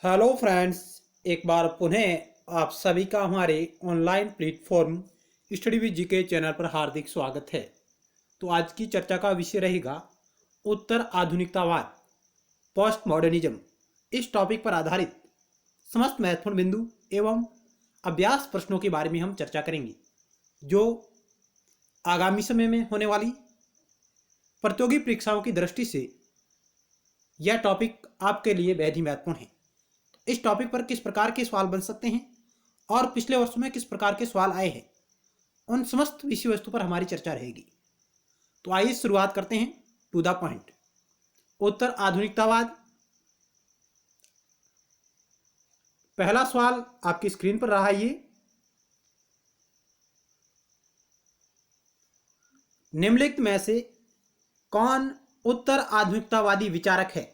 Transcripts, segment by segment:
Hello friends, एक बार पुनः आप सभी का हमारे online platform study with GK channel पर हार्दिक स्वागत है। तो आज की चर्चा का विषय रहेगा उत्तर आधुनिकतावाद, पोस्ट मॉडर्निज्म। इस टॉपिक पर आधारित समस्त महत्वपूर्ण बिंदु एवं अभ्यास प्रश्नों के बारे में हम चर्चा करेंगे, जो आगामी समय में होने वाली प्रतियोगी परीक्षाओं की दृष्टि से यह टॉपिक आपके लिए बेहद ही महत्वपूर्ण है। इस टॉपिक पर किस प्रकार के सवाल बन सकते हैं और पिछले वर्षों में किस प्रकार के सवाल आए हैं, उन समस्त विषय वस्तु पर हमारी चर्चा रहेगी। तो आइए शुरुआत करते हैं टू द पॉइंट। उत्तर आधुनिकतावाद। पहला सवाल आपकी स्क्रीन पर रहा। ये निम्नलिखित में से कौन उत्तर आधुनिकतावादी विचारक है?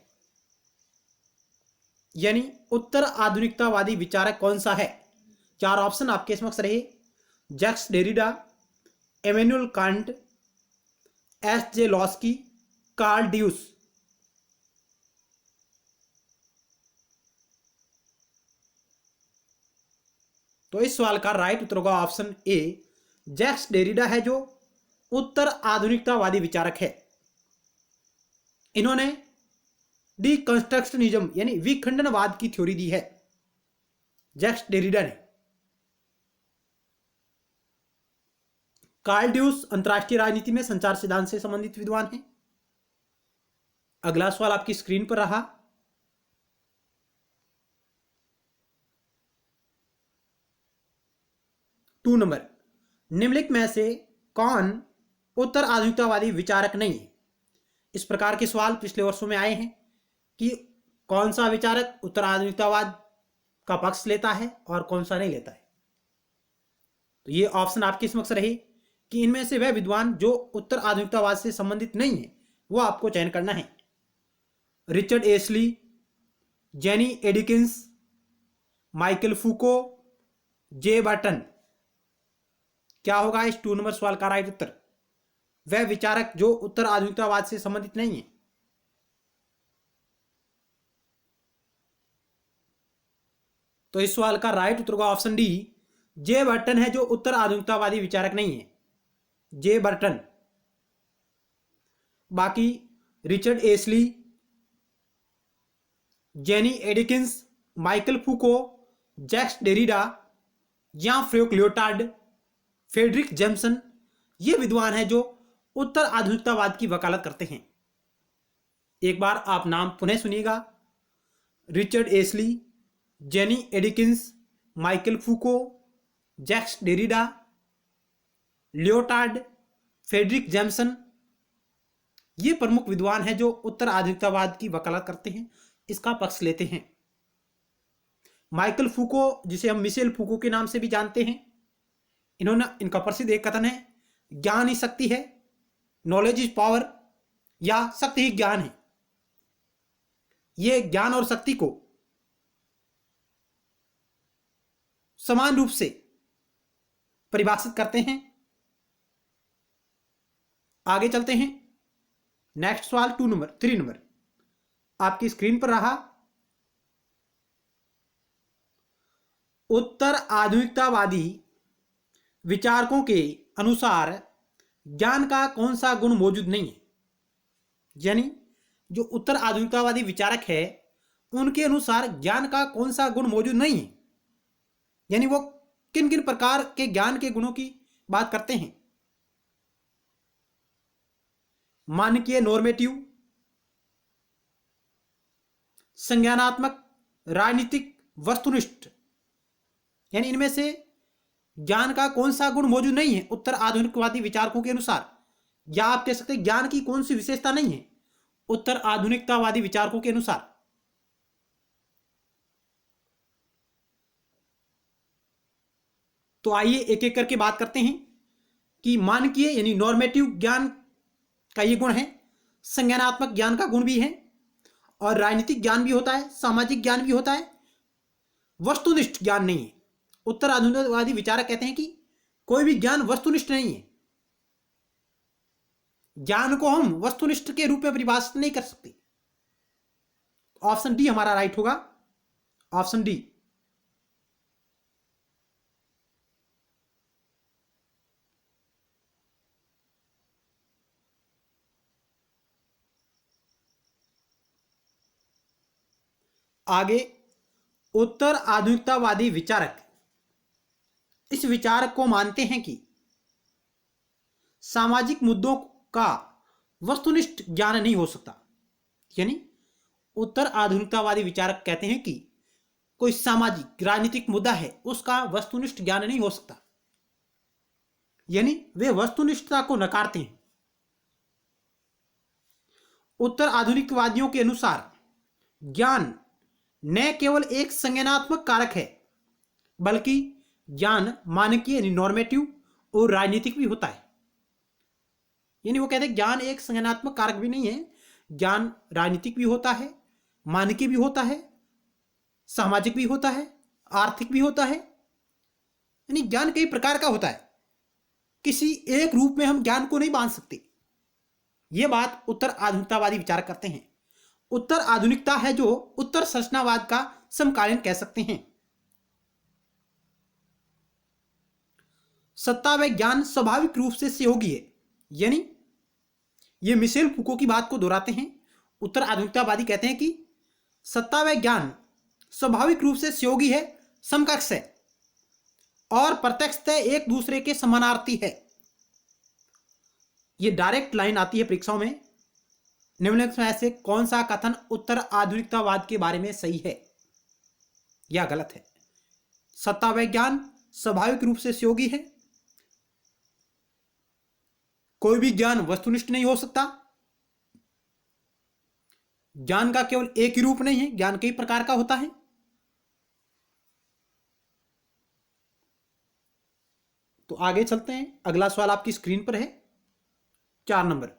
यानी उत्तर आधुनिकतावादी विचारक कौन सा है? चार ऑप्शन आपके समक्ष रहे: Jacques Derrida, Immanuel Kant, S J Laski, Karl ड्यूस। तो इस सवाल का राइट उत्तर होगा ऑप्शन ए, जैक्स डेरिडा है जो उत्तर आधुनिकतावादी विचारक है। इन्होंने डिकंस्ट्रक्शनिज्म यानी विखंडनवाद की थ्योरी दी है, जैक्स डेरिडा ने। कार्ल ड्यूस अंतरराष्ट्रीय राजनीति में संचार सिद्धांत से संबंधित विद्वान हैं। अगला सवाल आपकी स्क्रीन पर रहा। टू नंबर, निम्नलिखित में से कौन उत्तर आधुनिकतावादी विचारक नहीं है? इस प्रकार के सवाल पिछले वर्षों में आए हैं कि कौन सा विचारक उत्तर आधुनिकतावाद का पक्ष लेता है और कौन सा नहीं लेता है। तो ये ऑप्शन आपके समक्ष रहे कि इनमें से वह विद्वान जो उत्तर आधुनिकतावाद से संबंधित नहीं है वो आपको चयन करना है: Richard Ashley, Jenny Edkins, Michael फूको, जे बर्टन। क्या होगा इस टू नंबर सवाल का राइट उत्तर? वह विचारक जो उत्तर आधुनिकतावाद से संबंधित नहीं है। तो इस सवाल का राइट उत्तर होगा ऑप्शन डी, जे बर्टन है जो उत्तर आधुनिकतावादी विचारक नहीं है, जे बर्टन। बाकी Richard Ashley, Jenny Edkins, Michael Foucault, Jacques Derrida या फ्रेंक लियोटार्ड, फ्रेडरिक जेम्सन, ये विद्वान हैं जो उत्तर आधुनिकतावाद की वकालत करते हैं। एक बार आप नाम पुनः सुनिएगा: Richard Ashley, Jenny Edkins, Michael Foucault, Jacques Derrida, Lyotard, Fredric Jameson. ये प्रमुख विद्वान हैं जो उत्तर आधुनिकतावाद की वकालत करते हैं, इसका पक्ष लेते हैं। माइकल फूको, जिसे हम मिशेल फूको के नाम से भी जानते हैं, इनका प्रसिद्ध एक कथन है: ज्ञान ही शक्ति है, नॉलेज इज पावर, या शक्ति ही ज्ञान है। ये ज्ञान और शक्ति को समान रूप से परिभाषित करते हैं। आगे चलते हैं। नेक्स्ट सवाल थ्री नंबर आपकी स्क्रीन पर रहा। उत्तर आधुनिकतावादी विचारकों के अनुसार ज्ञान का कौन सा गुण मौजूद नहीं है? यानी जो उत्तर आधुनिकतावादी विचारक है उनके अनुसार ज्ञान का कौन सा गुण मौजूद नहीं है, यानी वो किन किन प्रकार के ज्ञान के गुणों की बात करते हैं? मानकीय नॉर्मेटिव, संज्ञानात्मक, राजनीतिक, वस्तुनिष्ठ। यानी इनमें से ज्ञान का कौन सा गुण मौजूद नहीं है उत्तर आधुनिकवादी विचारकों के अनुसार, या आप कह सकते हैं ज्ञान की कौन सी विशेषता नहीं है उत्तर आधुनिकतावादी विचारकों के अनुसार। तो आइए एक एक करके बात करते हैं कि मानकीय यानी नॉर्मेटिव ज्ञान का ये गुण है, संज्ञानात्मक ज्ञान का गुण भी है, और राजनीतिक ज्ञान भी होता है, सामाजिक ज्ञान भी होता है, वस्तुनिष्ठ ज्ञान नहीं है। उत्तर आधुनिकवादी विचारक कहते हैं कि कोई भी ज्ञान वस्तुनिष्ठ नहीं है, ज्ञान को हम वस्तुनिष्ठ के रूप में परिभाषित नहीं कर सकते। ऑप्शन डी हमारा राइट होगा। Option D. आगे, उत्तर आधुनिकतावादी विचारक इस विचार को मानते हैं कि सामाजिक मुद्दों का वस्तुनिष्ठ ज्ञान नहीं हो सकता। यानी उत्तर आधुनिकतावादी विचारक कहते हैं कि कोई सामाजिक राजनीतिक मुद्दा है, उसका वस्तुनिष्ठ ज्ञान नहीं हो सकता। यानी वे वस्तुनिष्ठता को नकारते हैं। उत्तर आधुनिकवादियों के अनुसार ज्ञान न केवल एक संज्ञानात्मक कारक है, बल्कि ज्ञान मानकीय नॉर्मेटिव और राजनीतिक भी होता है। यानी वो कहते हैं ज्ञान एक संज्ञानात्मक कारक भी नहीं है, ज्ञान राजनीतिक भी होता है, मानकीय भी होता है, सामाजिक भी होता है, आर्थिक भी होता है। यानी ज्ञान कई प्रकार का होता है, किसी एक रूप में हम ज्ञान को नहीं बांध सकते। यह बात उत्तर आधुनिकतावादी विचार करते हैं। उत्तर आधुनिकता है जो उत्तर संरचनावाद का समकालीन कह सकते हैं। सत्ता व ज्ञान स्वाभाविक रूप से सहयोगी है। यानी ये मिशेल फूको की बात को दोहराते हैं। उत्तर आधुनिकतावादी कहते हैं कि सत्ता व ज्ञान स्वाभाविक रूप से सहयोगी है, समकक्ष है और प्रत्यक्षतः एक दूसरे के समानार्थी है। ये डायरेक्ट लाइन आती है परीक्षाओं में। निम्नलिखित में से कौन सा कथन उत्तर आधुनिकतावाद के बारे में सही है या गलत है? सत्ता व ज्ञान स्वाभाविक रूप से सहयोगी है, कोई भी ज्ञान वस्तुनिष्ठ नहीं हो सकता, ज्ञान का केवल एक ही रूप नहीं है, ज्ञान कई प्रकार का होता है। तो आगे चलते हैं। अगला सवाल आपकी स्क्रीन पर है, 4 नंबर।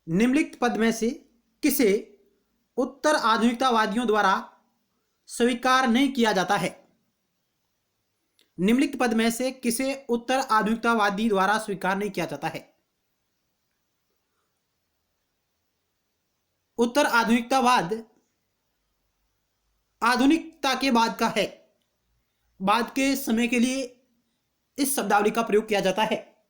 निम्नलिखित पद में से किसे उत्तर आधुनिकतावादियों द्वारा स्वीकार नहीं किया जाता है? निम्नलिखित पद में से किसे उत्तर आधुनिकतावादी द्वारा स्वीकार नहीं किया जाता है? उत्तर आधुनिकतावाद आधुनिकता के बाद का है। बाद के समय के लिए इस शब्दावली का प्रयोग किया जाता है।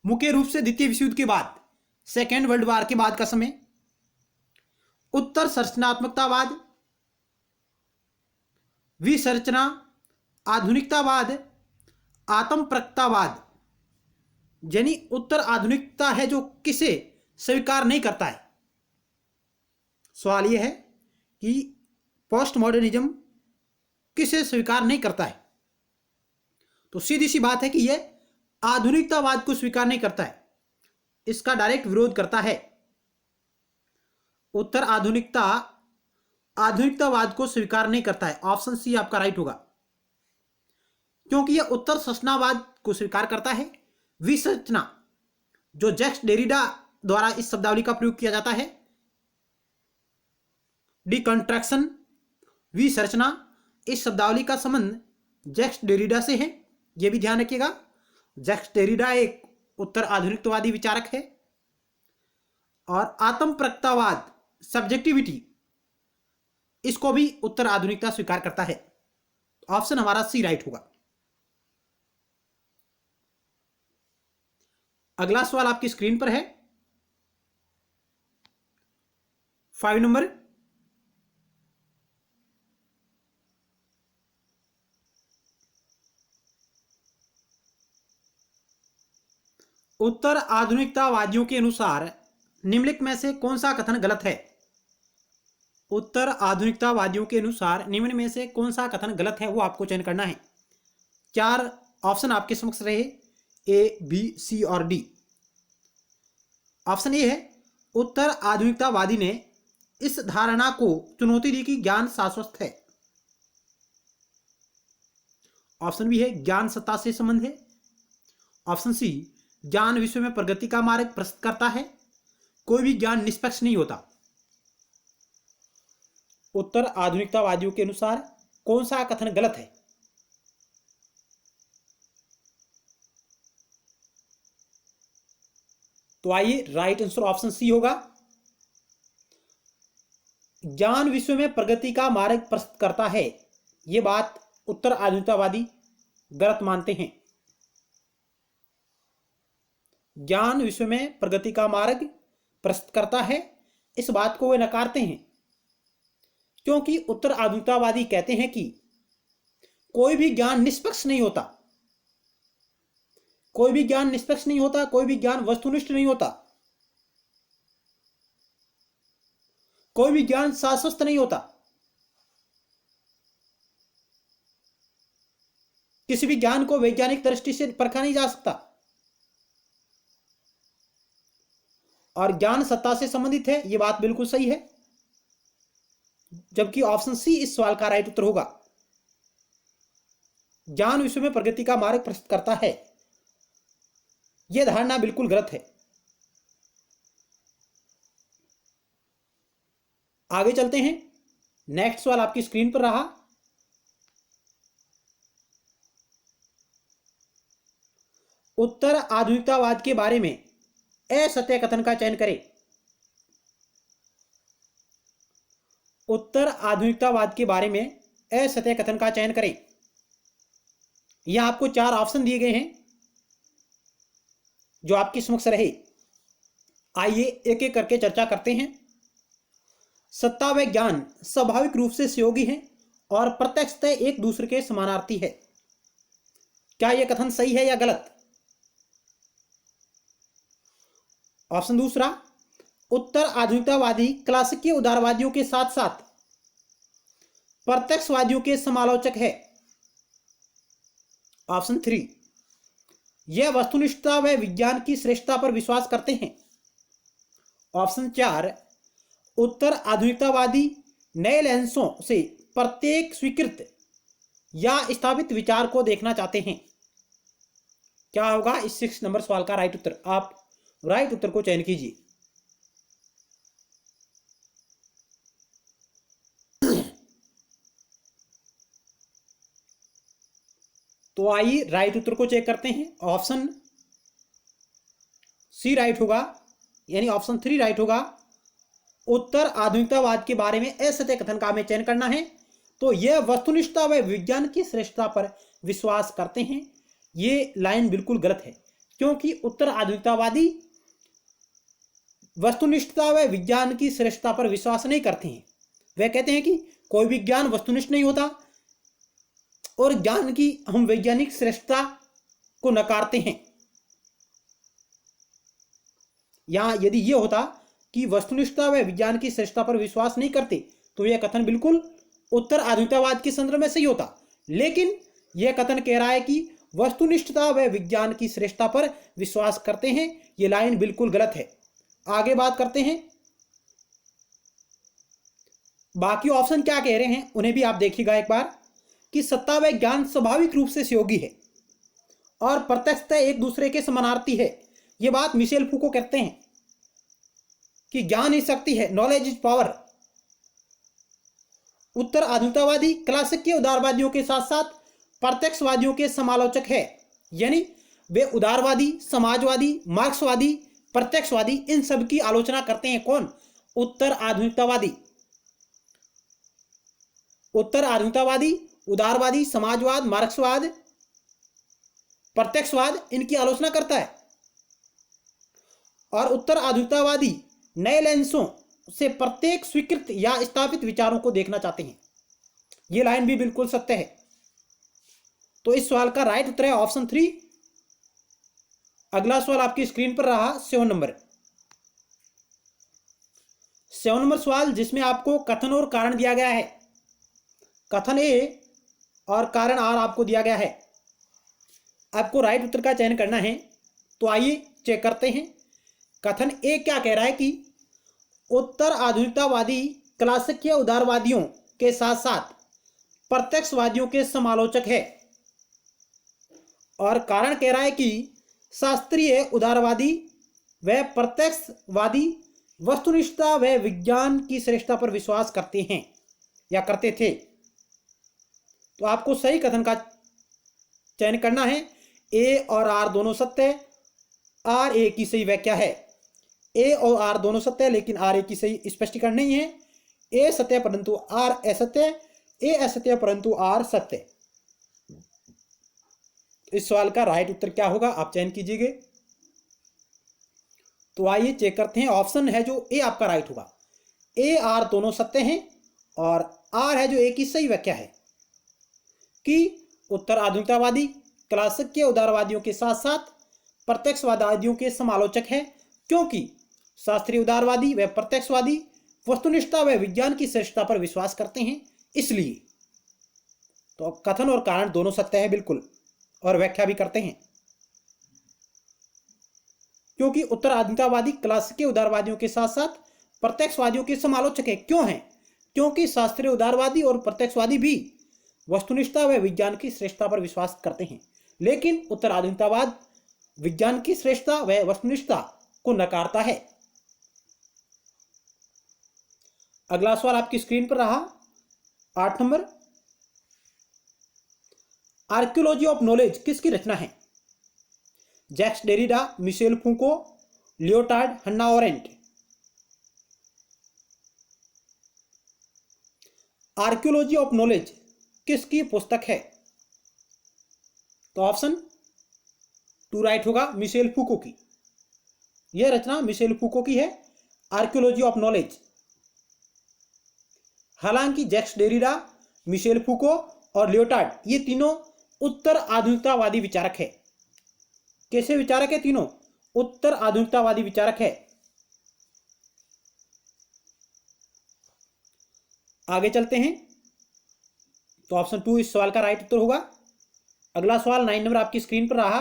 मुख्य रूप से द्वितीय विश्व युद्ध के बाद, सेकेंड वर्ल्ड वॉर के बाद का समय। उत्तर संरचनात्मकतावाद, विसंरचना, आधुनिकतावाद, आत्मप्रकटतावाद। यानी उत्तर आधुनिकता है जो किसे स्वीकार नहीं करता है। सवाल यह है कि पोस्ट मॉडर्निज्म किसे स्वीकार नहीं करता है? तो सीधी सी बात है कि यह आधुनिकतावाद को स्वीकार नहीं करता है, इसका डायरेक्ट विरोध करता है। उत्तर आधुनिकता आधुनिकतावाद को स्वीकार नहीं करता है। ऑप्शन सी आपका राइट होगा, क्योंकि यह उत्तर संरचनावाद को स्वीकार करता है। विसंरचना, जो जैक्स डेरिडा द्वारा इस शब्दावली का प्रयोग किया जाता है, डिकंस्ट्रक्शन, विसंरचना, इस शब्दावली का संबंध जैक्स डेरिडा से है, यह भी ध्यान रखिएगा। जैक्स डेरिडा एक उत्तर आधुनिकतावादी विचारक है। और आत्मप्रकटतावाद, सब्जेक्टिविटी, इसको भी उत्तर आधुनिकता स्वीकार करता है। ऑप्शन हमारा सी राइट होगा। अगला सवाल आपकी स्क्रीन पर है, 5 नंबर। उत्तर आधुनिकतावादियों के अनुसार निम्नलिखित में से कौन सा कथन गलत है? उत्तर आधुनिकतावादियों के अनुसार निम्न में से कौन सा कथन गलत है, वो आपको चयन करना है। 4 ऑप्शन आपके समक्ष रहे, ए, बी, सी और डी। ऑप्शन ए है, उत्तर आधुनिकतावादी ने इस धारणा को चुनौती दी कि ज्ञान शाश्वत है। ऑप्शन बी है, ज्ञान सत्ता से संबंध है। ऑप्शन सी, ज्ञान विश्व में प्रगति का मार्ग प्रस्तुत करता है। कोई भी ज्ञान निष्पक्ष नहीं होता। उत्तर आधुनिकतावादियों के अनुसार कौन सा कथन गलत है? तो आइए, राइट आंसर ऑप्शन सी होगा। ज्ञान विश्व में प्रगति का मार्ग प्रशस्त करता है, ये बात उत्तर आधुनिकतावादी गलत मानते हैं। ज्ञान विश्व में प्रगति का मार्ग प्रशस्त करता है, इस बात को वे नकारते हैं, क्योंकि उत्तर आधुनिकतावादी कहते हैं कि कोई भी ज्ञान निष्पक्ष नहीं होता, कोई भी ज्ञान निष्पक्ष नहीं होता, कोई भी ज्ञान वस्तुनिष्ठ नहीं होता, कोई भी ज्ञान शाश्वत नहीं होता। किसी भी ज्ञान को वैज्ञानिक दृष्टि से परखा नहीं जा सकता, और ज्ञान सत्ता से संबंधित है, यह बात बिल्कुल सही है। जबकि ऑप्शन सी इस सवाल का राइट उत्तर होगा। ज्ञान विश्व में प्रगति का मार्ग प्रशस्त करता है, यह धारणा बिल्कुल गलत है। आगे चलते हैं। नेक्स्ट सवाल आपकी स्क्रीन पर रहा। उत्तर आधुनिकतावाद के बारे में असत्य कथन का चयन करें। उत्तर आधुनिकतावाद के बारे में असत्य कथन का चयन करें। यहां आपको 4 ऑप्शन दिए गए हैं जो आपके समक्ष रहे। आइए एक एक करके चर्चा करते हैं। सत्ता व ज्ञान स्वाभाविक रूप से सहयोगी हैं और प्रत्यक्षतः एक दूसरे के समानार्थी है। क्या यह कथन सही है या गलत? ऑप्शन दूसरा, उत्तर आधुनिकतावादी क्लासिकीय उदारवादियों के साथ साथ प्रत्यक्षवादियों के समालोचक है। ऑप्शन 3, यह वस्तुनिष्ठता व विज्ञान की श्रेष्ठता पर विश्वास करते हैं। ऑप्शन 4, उत्तर आधुनिकतावादी नए लेंसों से प्रत्येक स्वीकृत या स्थापित विचार को देखना चाहते हैं। क्या होगा इस 6 नंबर सवाल का राइट उत्तर? आप राइट उत्तर को चयन कीजिए। तो आइए राइट उत्तर को चेक करते हैं। ऑप्शन सी राइट होगा, यानी ऑप्शन 3 राइट होगा। उत्तर आधुनिकतावाद के बारे में असत्य कथन का हमें चयन करना है। तो यह वस्तुनिष्ठता व विज्ञान की श्रेष्ठता पर विश्वास करते हैं, ये लाइन बिल्कुल गलत है, क्योंकि उत्तर आधुनिकतावादी वस्तुनिष्ठता व विज्ञान की श्रेष्ठता पर विश्वास नहीं करते हैं। वे कहते हैं कि कोई भी ज्ञान वस्तुनिष्ठ नहीं होता और ज्ञान की हम वैज्ञानिक श्रेष्ठता को नकारते हैं। यहां यदि यह होता कि वस्तुनिष्ठता व विज्ञान की श्रेष्ठता पर विश्वास नहीं करते तो यह कथन बिल्कुल उत्तर आधुनिकतावाद के संदर्भ में सही होता, लेकिन यह कथन कह रहा है कि वस्तुनिष्ठता व विज्ञान की श्रेष्ठता पर विश्वास करते हैं। यह लाइन बिल्कुल गलत है। आगे बात करते हैं। बाकी ऑप्शन क्या कह रहे हैं उन्हें भी आप देखिएगा एक बार, कि सत्ता व ज्ञान स्वाभाविक रूप से सहयोगी है और प्रत्यक्षतः एक दूसरे के समानार्थी है। यह बात मिशेल फूको कहते हैं कि ज्ञान ही शक्ति है, नॉलेज इज पावर। उत्तर आधुनिकतावादी क्लासिकीय उदारवादियों के साथ साथ प्रत्यक्षवादियों के समालोचक है, यानी वे उदारवादी, समाजवादी, मार्क्सवादी, प्रत्यक्षवादी इन सब की आलोचना करते हैं। कौन? उत्तर आधुनिकतावादी। उत्तर आधुनिकतावादी उदारवादी, समाजवाद, मार्क्सवाद, प्रत्यक्षवाद इनकी आलोचना करता है, और उत्तर आधुनिकतावादी नए लेंसों से प्रत्येक स्वीकृत या स्थापित विचारों को देखना चाहते हैं। यह लाइन भी बिल्कुल सत्य है। तो इस सवाल का राइट उत्तर है ऑप्शन 3। अगला सवाल आपकी स्क्रीन पर रहा 7 नंबर। 7 नंबर सवाल जिसमें आपको कथन और कारण दिया गया है। कथन ए और कारण आर आपको दिया गया है। आपको राइट उत्तर का चयन करना है। तो आइए चेक करते हैं। कथन ए क्या कह रहा है कि उत्तर आधुनिकतावादी क्लासिकीय उदारवादियों के साथ साथ प्रत्यक्षवादियों के समालोचक है, और कारण कह रहा है कि शास्त्रीय उदारवादी व प्रत्यक्षवादी वस्तुनिष्ठता व विज्ञान की श्रेष्ठता पर विश्वास करते हैं या करते थे। तो आपको सही कथन का चयन करना है। ए और आर दोनों सत्य है। आर ए की सही व्याख्या है। ए और आर दोनों सत्य है, लेकिन आर ए की सही स्पष्टीकरण नहीं है। ए सत्य परंतु आर असत्य, ए असत्य परंतु आर सत्य। इस सवाल का राइट उत्तर क्या होगा, आप चयन कीजिएगा। तो आइए चेक करते हैं। ऑप्शन है जो ए आपका राइट होगा। ए आर दोनों सत्य हैं और आर है जो ए की सही व्याख्या है कि उत्तर आधुनिकतावादी क्लासिक के उदारवादियों के साथ साथ प्रत्यक्षवादियों के समालोचक है, क्योंकि शास्त्रीय उदारवादी व प्रत्यक्षवादी वस्तुनिष्ठता व विज्ञान की श्रेष्ठता पर विश्वास करते हैं, इसलिए। तो कथन और कारण दोनों सत्य है बिल्कुल, और व्याख्या भी करते हैं, क्योंकि उत्तर आधुनिकतावादी क्लासिक के उदारवादियों के साथ साथ प्रत्यक्षवादियों के समालोचक है। क्यों है? क्योंकि शास्त्रीय उदारवादी और प्रत्यक्षवादी भी वस्तुनिष्ठता व विज्ञान की श्रेष्ठता पर विश्वास करते हैं, लेकिन उत्तर आधुनिकतावाद विज्ञान की श्रेष्ठता व वस्तुनिष्ठता को नकारता है। अगला सवाल आपकी स्क्रीन पर रहा 8 नंबर। आर्कियोलॉजी ऑफ नॉलेज किसकी रचना है? Jacques Derrida, Michel Foucault, Lyotard, Hannah Arendt. Archaeology of knowledge किसकी पुस्तक है? तो ऑप्शन 2 राइट होगा, मिशेल फूको की। यह रचना मिशेल फूको की है, आर्कियोलॉजी ऑफ नॉलेज। हालांकि जैक्स डेरिडा, मिशेल फूको और लियोटार्ड ये तीनों उत्तर आधुनिकतावादी विचारक है। कैसे विचारक है? तीनों उत्तर आधुनिकतावादी विचारक है। आगे चलते हैं। तो ऑप्शन 2 इस सवाल का राइट उत्तर होगा। अगला सवाल 9 नंबर आपकी स्क्रीन पर रहा।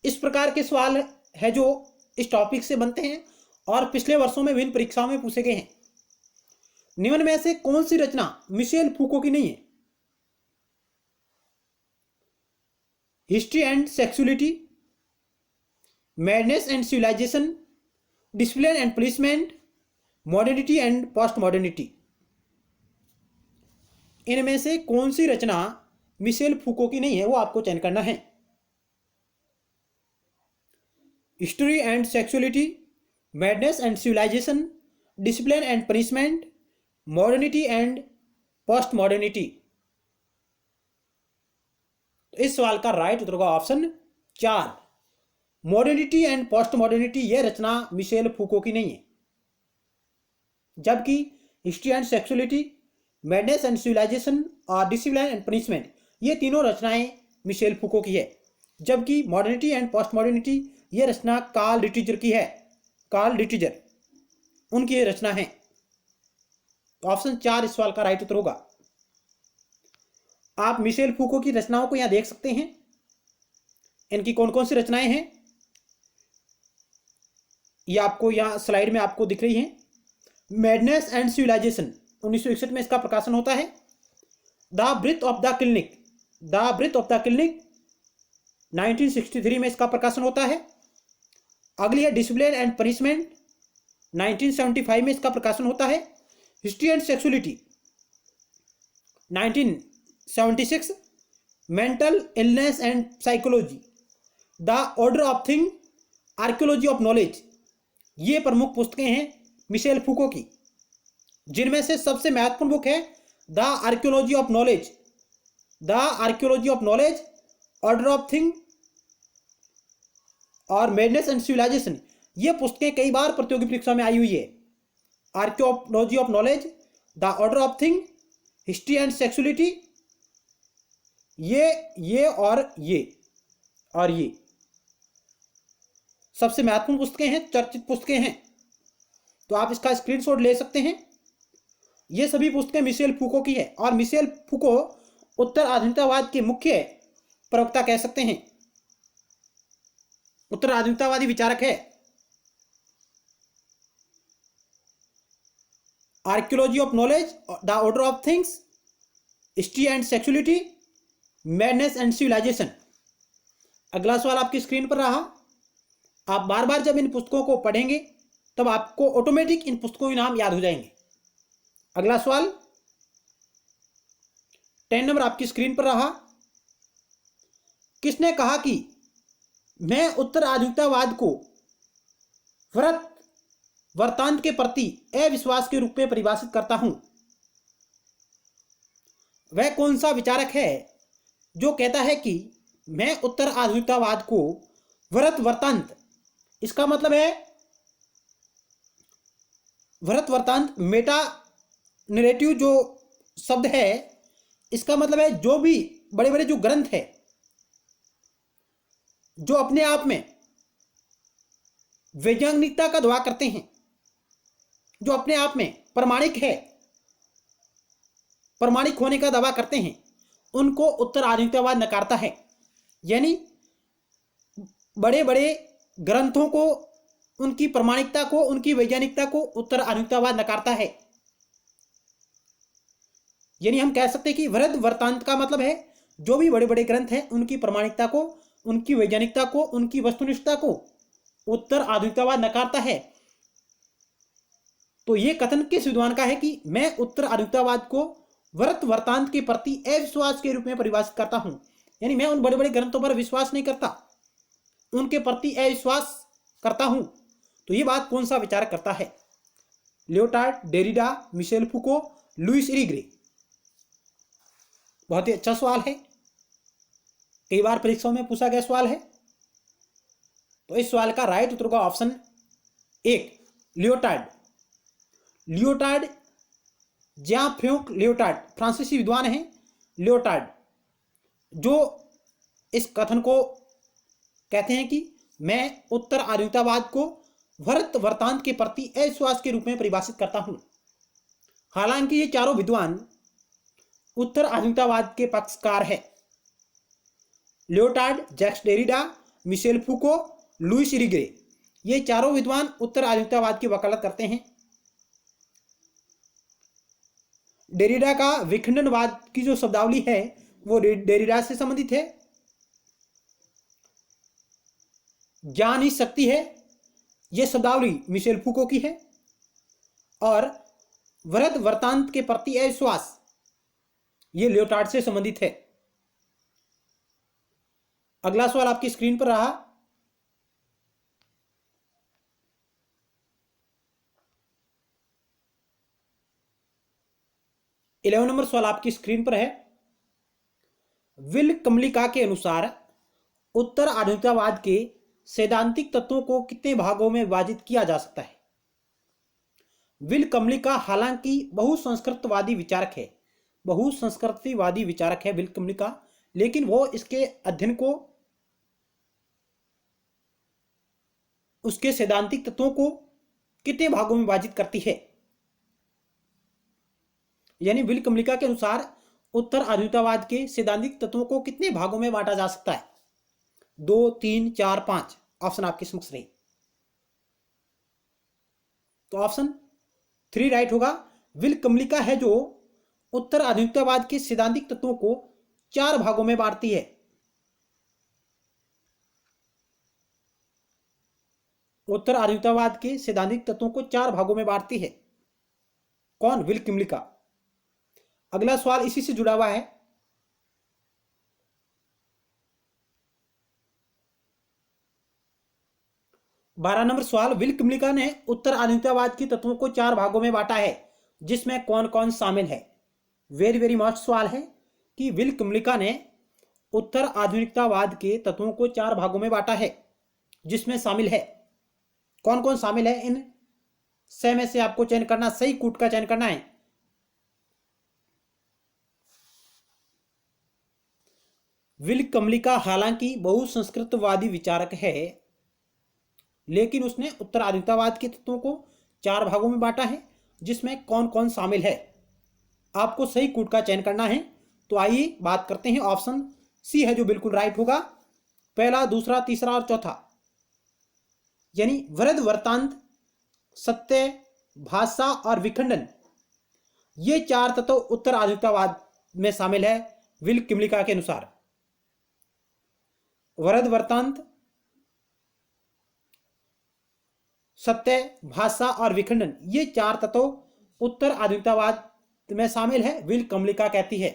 इस प्रकार के सवाल है जो इस टॉपिक से बनते हैं और पिछले वर्षों में विभिन्न परीक्षाओं में पूछे गए हैं। निम्न में से कौन सी रचना मिशेल फूको की नहीं है? History and sexuality, madness and civilisation, discipline and punishment, modernity and post modernity. इनमें से कौन सी रचना मिशेल फूको की नहीं है, वो आपको चयन करना है। History and sexuality, madness and civilisation, discipline and punishment, modernity and post modernity. तो इस सवाल का राइट उत्तर होगा option 4, modernity and post modernity. यह रचना मिशेल फूको की नहीं है, जबकि history and sexuality, madness and civilisation और डिसिप्लिन एंड पनिशमेंट ये तीनों रचनाएं मिशेल फूको की है, जबकि मॉडर्निटी एंड पोस्ट मॉडर्निटी ये रचना कार्ल लिटिजर की है। कार्ल लिटिजर उनकी ये रचना है। तो ऑप्शन 4 इस सवाल का राइट उत्तर होगा। आप मिशेल फूको की रचनाओं को यहां देख सकते हैं। इनकी कौन कौन सी रचनाएं हैं ये आपको यहां स्लाइड में आपको दिख रही हैं। मैडनेस एंड सिविलाइजेशन 1961 में इसका प्रकाशन होता है। The breath of the clinic, the breath of the clinic 1963 में इसका प्रकाशन होता है। अगली है डिसिप्लिन एंड पनिशमेंट 1975 में इसका प्रकाशन होता है। History and sexuality 1976, mental illness and psychology, the order of thing, archaeology of knowledge ये प्रमुख पुस्तकें हैं मिशेल फूको की, जिनमें से सबसे महत्वपूर्ण बुक है the archaeology of knowledge. The archaeology of knowledge, order of thing और मैडनेस एंड सिविलाइजेशन ये पुस्तकें कई बार प्रतियोगी परीक्षा में आई हुई है। Archaeology of knowledge, the order of thing, history and sexuality ये और ये सबसे महत्वपूर्ण पुस्तकें हैं, चर्चित पुस्तकें हैं। तो आप इसका स्क्रीनशॉट ले सकते हैं। ये सभी पुस्तकें मिशेल फूको की है और मिशेल फूको उत्तर आधुनिकतावाद के मुख्य प्रवक्ता कह सकते हैं, उत्तर आधुनिकतावादी विचारक है। Archaeology of knowledge, the order of things, history and sexuality, madness and civilisation. अगला सवाल आपकी स्क्रीन पर रहा। आप बार बार जब इन पुस्तकों को पढ़ेंगे तब आपको ऑटोमेटिक इन पुस्तकों के नाम याद हो जाएंगे। अगला सवाल 10 नंबर आपकी स्क्रीन पर रहा। किसने कहा कि मैं उत्तर आधुनिकतावाद को व्रत वर्तांत के प्रति अविश्वास के रूप में परिभाषित करता हूं। वह कौन सा विचारक है जो कहता है कि मैं उत्तर आधुनिकतावाद को वृत्त वर्तांत, इसका मतलब है वृत्त वर्तांत मेटा नरेटिव जो शब्द है, इसका मतलब है जो भी बड़े बड़े जो ग्रंथ है जो अपने आप में वैज्ञानिकता का दावा करते हैं, जो अपने आप में प्रमाणिक है, प्रमाणिक होने का दावा करते हैं, उनको उत्तर आधुनिकतावाद नकारता है। यानी बड़े बड़े ग्रंथों को, उनकी प्रमाणिकता को, उनकी वैज्ञानिकता को उत्तर आधुनिकतावाद नकारता है। यानी हम कह सकते हैं कि वृत्त वर्तांत का मतलब है जो भी बड़े बड़े ग्रंथ हैं उनकी प्रमाणिकता को, उनकी वैज्ञानिकता को, उनकी वस्तुनिष्ठता को उत्तर आधुनिकतावाद नकारता है। तो यह कथन किस विद्वान का है कि मैं उत्तर आधुनिकतावाद को वृत्त वर्तांत के प्रति अविश्वास के रूप में परिभाषित करता हूं। यानी मैं उन बड़े बड़े ग्रंथों पर विश्वास नहीं करता, उनके प्रति अविश्वास करता हूं। तो ये बात कौन सा विचारक करता है? Leotard, Derrida, Michel फुको, Lewis इरिग्रे। बहुत ही अच्छा सवाल है, कई बार परीक्षाओं में पूछा गया सवाल है। तो इस सवाल का राइट उत्तर का ऑप्शन एक, लियोटार्ड। लियोटार्ड, ज्यां फ्यूक लियोटार्ड फ्रांसीसी विद्वान हैं। लियोटार्ड जो इस कथन को कहते हैं कि मैं उत्तर आधुनिकतावाद को वृत्त वर्तांत के प्रति अविश्वास के रूप में परिभाषित करता हूं। हालांकि ये चारों विद्वान उत्तर आधुनिकतावाद के पक्षकार है। Leotard, Jacques Derrida, Michel फुको, Lewis इरिग्रे, ये चारों विद्वान उत्तर आधुनिकतावाद की वकालत करते हैं। डेरिडा का विखंडनवाद की जो शब्दावली है वो डेरिडा से संबंधित है। ज्ञान ही शक्ति है, यह शब्दावली मिशेल फुको की है। और वृत्त वर्तांत के प्रति अविश्वास, ये लियोटार्ड से संबंधित है। अगला सवाल आपकी स्क्रीन पर रहा। इलेवन नंबर सवाल आपकी स्क्रीन पर है। विल कमलिका के अनुसार उत्तर आधुनिकतावाद के सैद्धांतिक तत्वों को कितने भागों में विभाजित किया जा सकता है? विल कमलिका हालांकि बहुसंस्कृतवादी विचारक है, बहुसंस्कृतिवादी विचारक है विल कमलिका, लेकिन वो इसके अध्ययन को, उसके सैद्धांतिक तत्वों को कितने भागों में विभाजित करती है। यानी विल कमलिका के अनुसार उत्तर आधुनिकतावाद के सैद्धांतिक तत्वों को कितने भागों में बांटा जा सकता है? 2, 3, 4, 5 ऑप्शन आपके समक्ष रहे। तो ऑप्शन 3 राइट होगा। विल कमलिका है जो उत्तर आधुनिकतावाद के सैद्धांतिक तत्वों को 4 भागों में बांटती है। उत्तर आधुनिकतावाद के सैद्धांतिक तत्वों को 4 भागों में बांटती है। कौन? विल कमलिका। अगला सवाल इसी से जुड़ा हुआ है। बारह नंबर सवाल, विल कमलिका ने उत्तर आधुनिकतावाद के तत्वों को 4 भागों में बांटा है, जिसमें कौन कौन शामिल है? वेरी वेरी मस्ट सवाल है कि विल कमलिका ने उत्तर आधुनिकतावाद के तत्वों को 4 भागों में बांटा है, जिसमें शामिल है, कौन कौन शामिल है? इन 6 में से आपको चयन करना, सही कूट का चयन करना है। विल कमलिका हालांकि बहुसंस्कृतवादी विचारक है, लेकिन उसने उत्तर आधुनिकतावाद के तत्वों को 4 भागों में बांटा है, जिसमें कौन कौन शामिल है। आपको सही कूट का चयन करना है। तो आइए बात करते हैं। ऑप्शन सी है जो बिल्कुल राइट होगा। पहला, दूसरा, तीसरा और चौथा, यानी वृत्त वर्तांत, सत्य, भाषा और विखंडन, ये 4 तत्व उत्तर आधुनिकतावाद में शामिल है विल कमलिका के अनुसार। वृत्त वर्तांत, सत्य, भाषा और विखंडन, ये 4 तत्व उत्तर आधुनिकतावाद में शामिल है, विल कमलिका कहती है।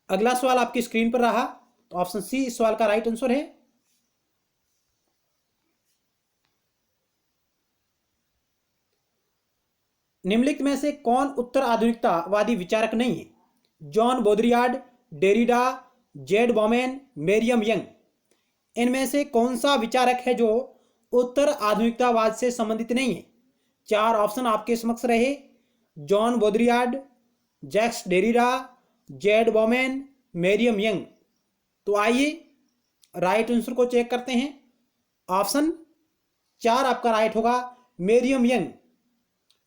अगला सवाल आपकी स्क्रीन पर रहा। तो ऑप्शन सी इस सवाल का राइट आंसर है। निम्नलिखित में से कौन उत्तर आधुनिकतावादी विचारक नहीं है? John Baudrillard, Derrida, Zed Bauman, Marion Young. इनमें से कौन सा विचारक है जो उत्तर आधुनिकतावाद से संबंधित नहीं है? चार ऑप्शन आपके समक्ष रहे। John Baudrillard, Jacques Derrida, Zed Bauman, Marion Young. तो आइए राइट आंसर को चेक करते हैं। ऑप्शन चार आपका राइट होगा, मेरियम यंग।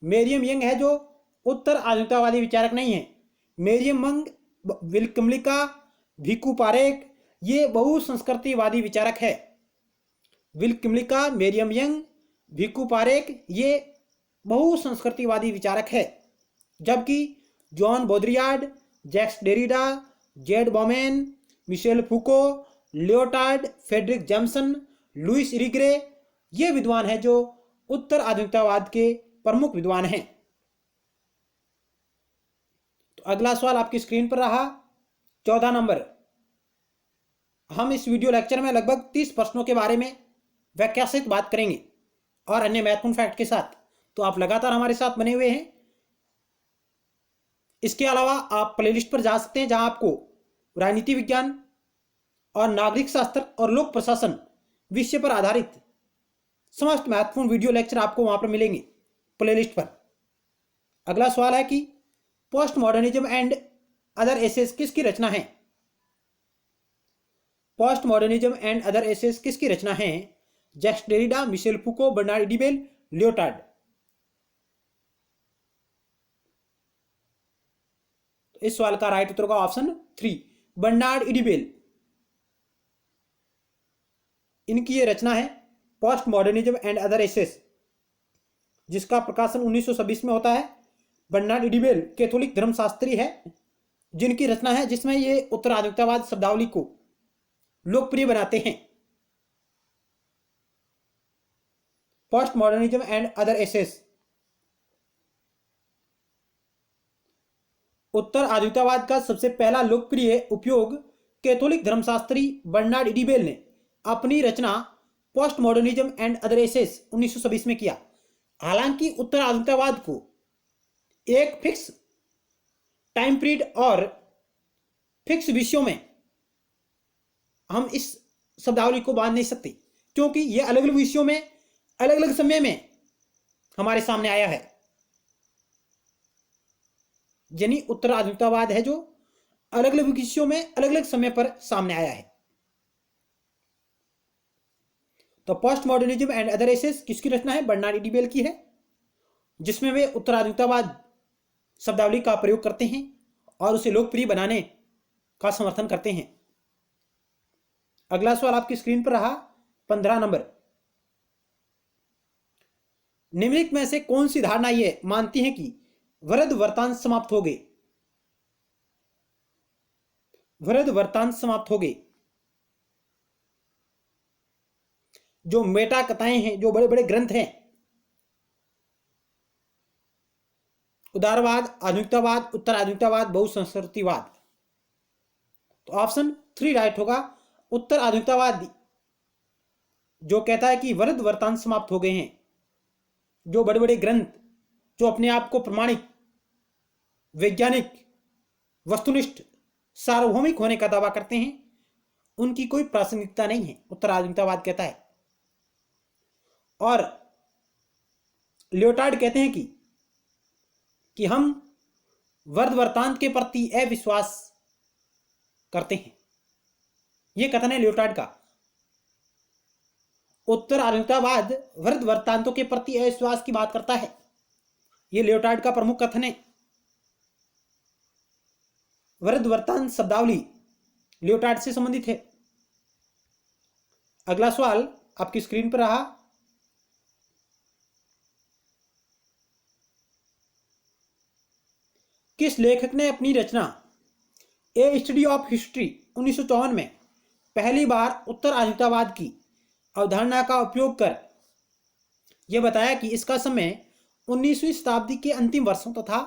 मेरियम यंग है जो उत्तर आधुनिकतावादी विचारक नहीं है। Marion Young, Will Kymlicka, Bhikhu Parekh ये बहुसंस्कृतिवादी विचारक है। Will Kymlicka, Marion Young, Bhikhu Parekh ये बहुसंस्कृतिवादी विचारक है। जबकि John Baudrillard, Jacques Derrida, Zed Bauman, Michel Foucault, Lyotard, Fredric Jameson, Luce Irigaray ये विद्वान हैं जो उत्तर आधुनिकतावाद के प्रमुख विद्वान हैं। तो अगला सवाल आपकी स्क्रीन पर रहा 14 नंबर। हम इस वीडियो लेक्चर में लगभग 30 प्रश्नों के बारे में व्याख्या सहित बात करेंगे और अन्य महत्वपूर्ण फैक्ट के साथ। तो आप लगातार हमारे साथ बने हुए हैं। इसके अलावा आप प्लेलिस्ट पर जा सकते हैं जहां आपको राजनीति विज्ञान और नागरिक शास्त्र और लोक प्रशासन विषय पर आधारित समस्त महत्वपूर्ण वीडियो लेक्चर आपको वहां पर मिलेंगे प्लेलिस्ट पर। अगला सवाल है कि post modernism and other essays किसकी रचना है? Post modernism and other essays किसकी रचना है? Jacques Derrida, Michel Foucault, Bernard Iddings Bell, Lyotard. तो इस सवाल का राइट उत्तर होगा ऑप्शन 3, बर्नार्ड इडिबेल। इनकी ये रचना है post modernism and other essays, जिसका प्रकाशन 1926 में होता है। बर्नार्ड इडिबेल कैथोलिक धर्मशास्त्री है जिनकी रचना है, जिसमें ये उत्तर आधुनिकतावाद शब्दावली को लोकप्रिय बनाते हैं। Post modernism and other essays. उत्तर आधुनिकतावाद का सबसे पहला लोकप्रिय उपयोग कैथोलिक धर्मशास्त्री बर्नार्ड इडिबेल ने अपनी रचना post modernism and other essays 1926 में किया। हालांकि उत्तर आधुनिकतावाद को एक फिक्स टाइम पीरियड और फिक्स विषयों में हम इस शब्दावली को बांध नहीं सकते, क्योंकि यह अलग अलग विषयों में अलग अलग समय में हमारे सामने आया है। यानी उत्तर आधुनिकतावाद है जो अलग अलग विषयों में अलग अलग समय पर सामने आया है। तो post modernism and other essays किसकी रचना है? बर्नार्ड इडिबेल की है, जिसमें वे उत्तर आधुनिकतावाद शब्दावली का प्रयोग करते हैं और उसे लोकप्रिय बनाने का समर्थन करते हैं। अगला सवाल आपकी स्क्रीन पर रहा 15 नंबर। निम्नलिखित में से कौन सी धारणा यह मानती है कि वृद्ध वर्तांत समाप्त हो गए? वृद्ध वर्तांत समाप्त हो गए। जो मेटा कथाएं हैं, जो बड़े बड़े ग्रंथ हैं, उदारवाद, आधुनिकतावाद, उत्तर आधुनिकतावाद, बहुसंस्कृतिवाद। तो ऑप्शन 3 राइट होगा। उत्तर आधुनिकतावाद जो कहता है कि वृद्ध वर्तांत समाप्त हो गए हैं। जो बड़े बड़े ग्रंथ जो अपने आप को प्रमाणिक, वैज्ञानिक, वस्तुनिष्ठ, सार्वभौमिक होने का दावा करते हैं, उनकी कोई प्रासंगिकता नहीं है, उत्तर आधुनिकतावाद कहता है। और लियोटार्ड कहते हैं कि हम वृद्ध वर्तांत के प्रति अविश्वास करते हैं। यह कथन है लियोटार्ड का। उत्तर आधुनिकतावाद वृद्ध वर्तांतों के प्रति अविश्वास की बात करता है। यह लियोटार्ड का प्रमुख कथन है। वृद्ध वर्तांत शब्दावली लियोटार्ड से संबंधित है। अगला सवाल आपकी स्क्रीन पर रहा। किस लेखक ने अपनी रचना ए स्टडी ऑफ हिस्ट्री 1954 में पहली बार उत्तर आधुनिकतावाद की अवधारणा का उपयोग कर यह बताया कि इसका समय 19वीं शताब्दी के अंतिम वर्षों तथा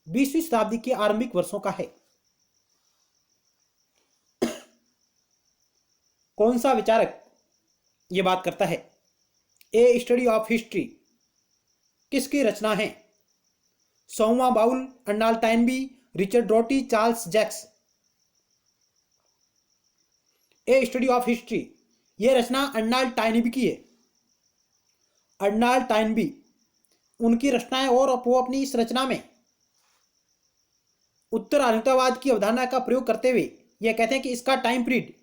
20वीं शताब्दी के आरंभिक वर्षों का है? कौन सा विचारक यह बात करता है? ए स्टडी ऑफ हिस्ट्री किसकी रचना है? सोमा बाउल, Arnold Toynbee, Richard Rorty, Charles Jencks. A study of history, ये रचना अर्नाल्ड टाइनबी की है। अर्नाल्ड टाइनबी, उनकी रचनाएं और वो अपनी इस रचना में उत्तर आधुनिकतावाद की अवधारणा का प्रयोग करते हुए यह कहते हैं कि इसका टाइम पीरियड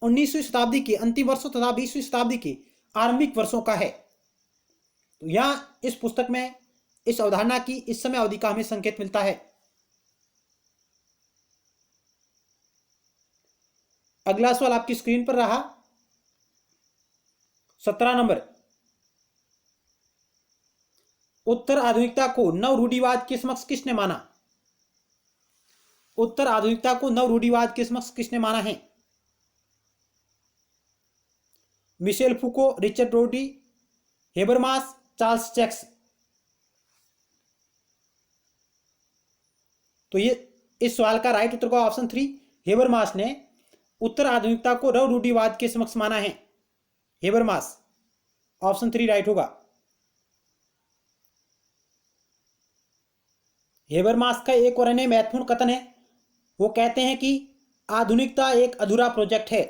19वीं शताब्दी के अंतिम वर्षों तथा 20वीं शताब्दी के आरंभिक वर्षों का है। तो यहाँ इस पुस्तक में इस अवधारणा की इस समय अवधि का हमें संकेत मिलता है। अगला सवाल आपकी स्क्रीन पर रहा 17 नंबर। उत्तर आधुनिकता को नव रूढ़िवाद के समक्ष किसने माना? उत्तर आधुनिकता को नव रूढ़िवाद के समक्ष किसने माना है? Michel Foucault, Richard Rorty, Habermas, Charles Jencks. तो ये इस सवाल का राइट उत्तर का ऑप्शन 3 हेबरमास ने उत्तर आधुनिकता को नव रूढ़िवाद के समक्ष माना है। हेबरमास, ऑप्शन 3 राइट होगा। हेबरमास का एक और अन्य महत्वपूर्ण कथन है, वो कहते हैं कि आधुनिकता एक अधूरा प्रोजेक्ट है।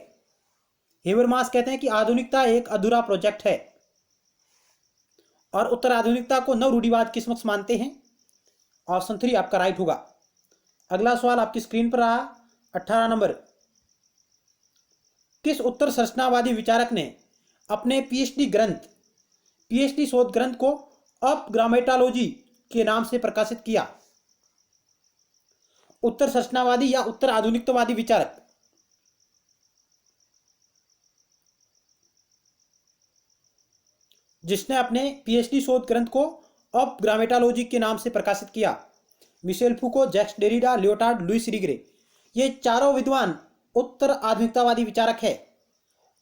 हेबरमास कहते हैं कि आधुनिकता एक अधूरा प्रोजेक्ट है और उत्तर आधुनिकता को नव रूढ़िवाद के समक्ष मानते हैं। ऑप्शन 3 आपका राइट होगा। अगला सवाल आपकी स्क्रीन पर रहा 18 नंबर। किस उत्तर संरचनावादी विचारक ने अपने पीएचडी शोध ग्रंथ को अप ग्रामेटोलॉजी के नाम से प्रकाशित किया? उत्तर संरचनावादी या उत्तर आधुनिकतावादी विचारक? जिसने अपने पीएचडी शोध ग्रंथ को अप ग्रामेटोलॉजी के नाम से प्रकाशित किया? Michel Foucault, Jacques Derrida, Lyotard, Luce Irigaray. ये चारों विद्वान उत्तर आधुनिकतावादी विचारक है।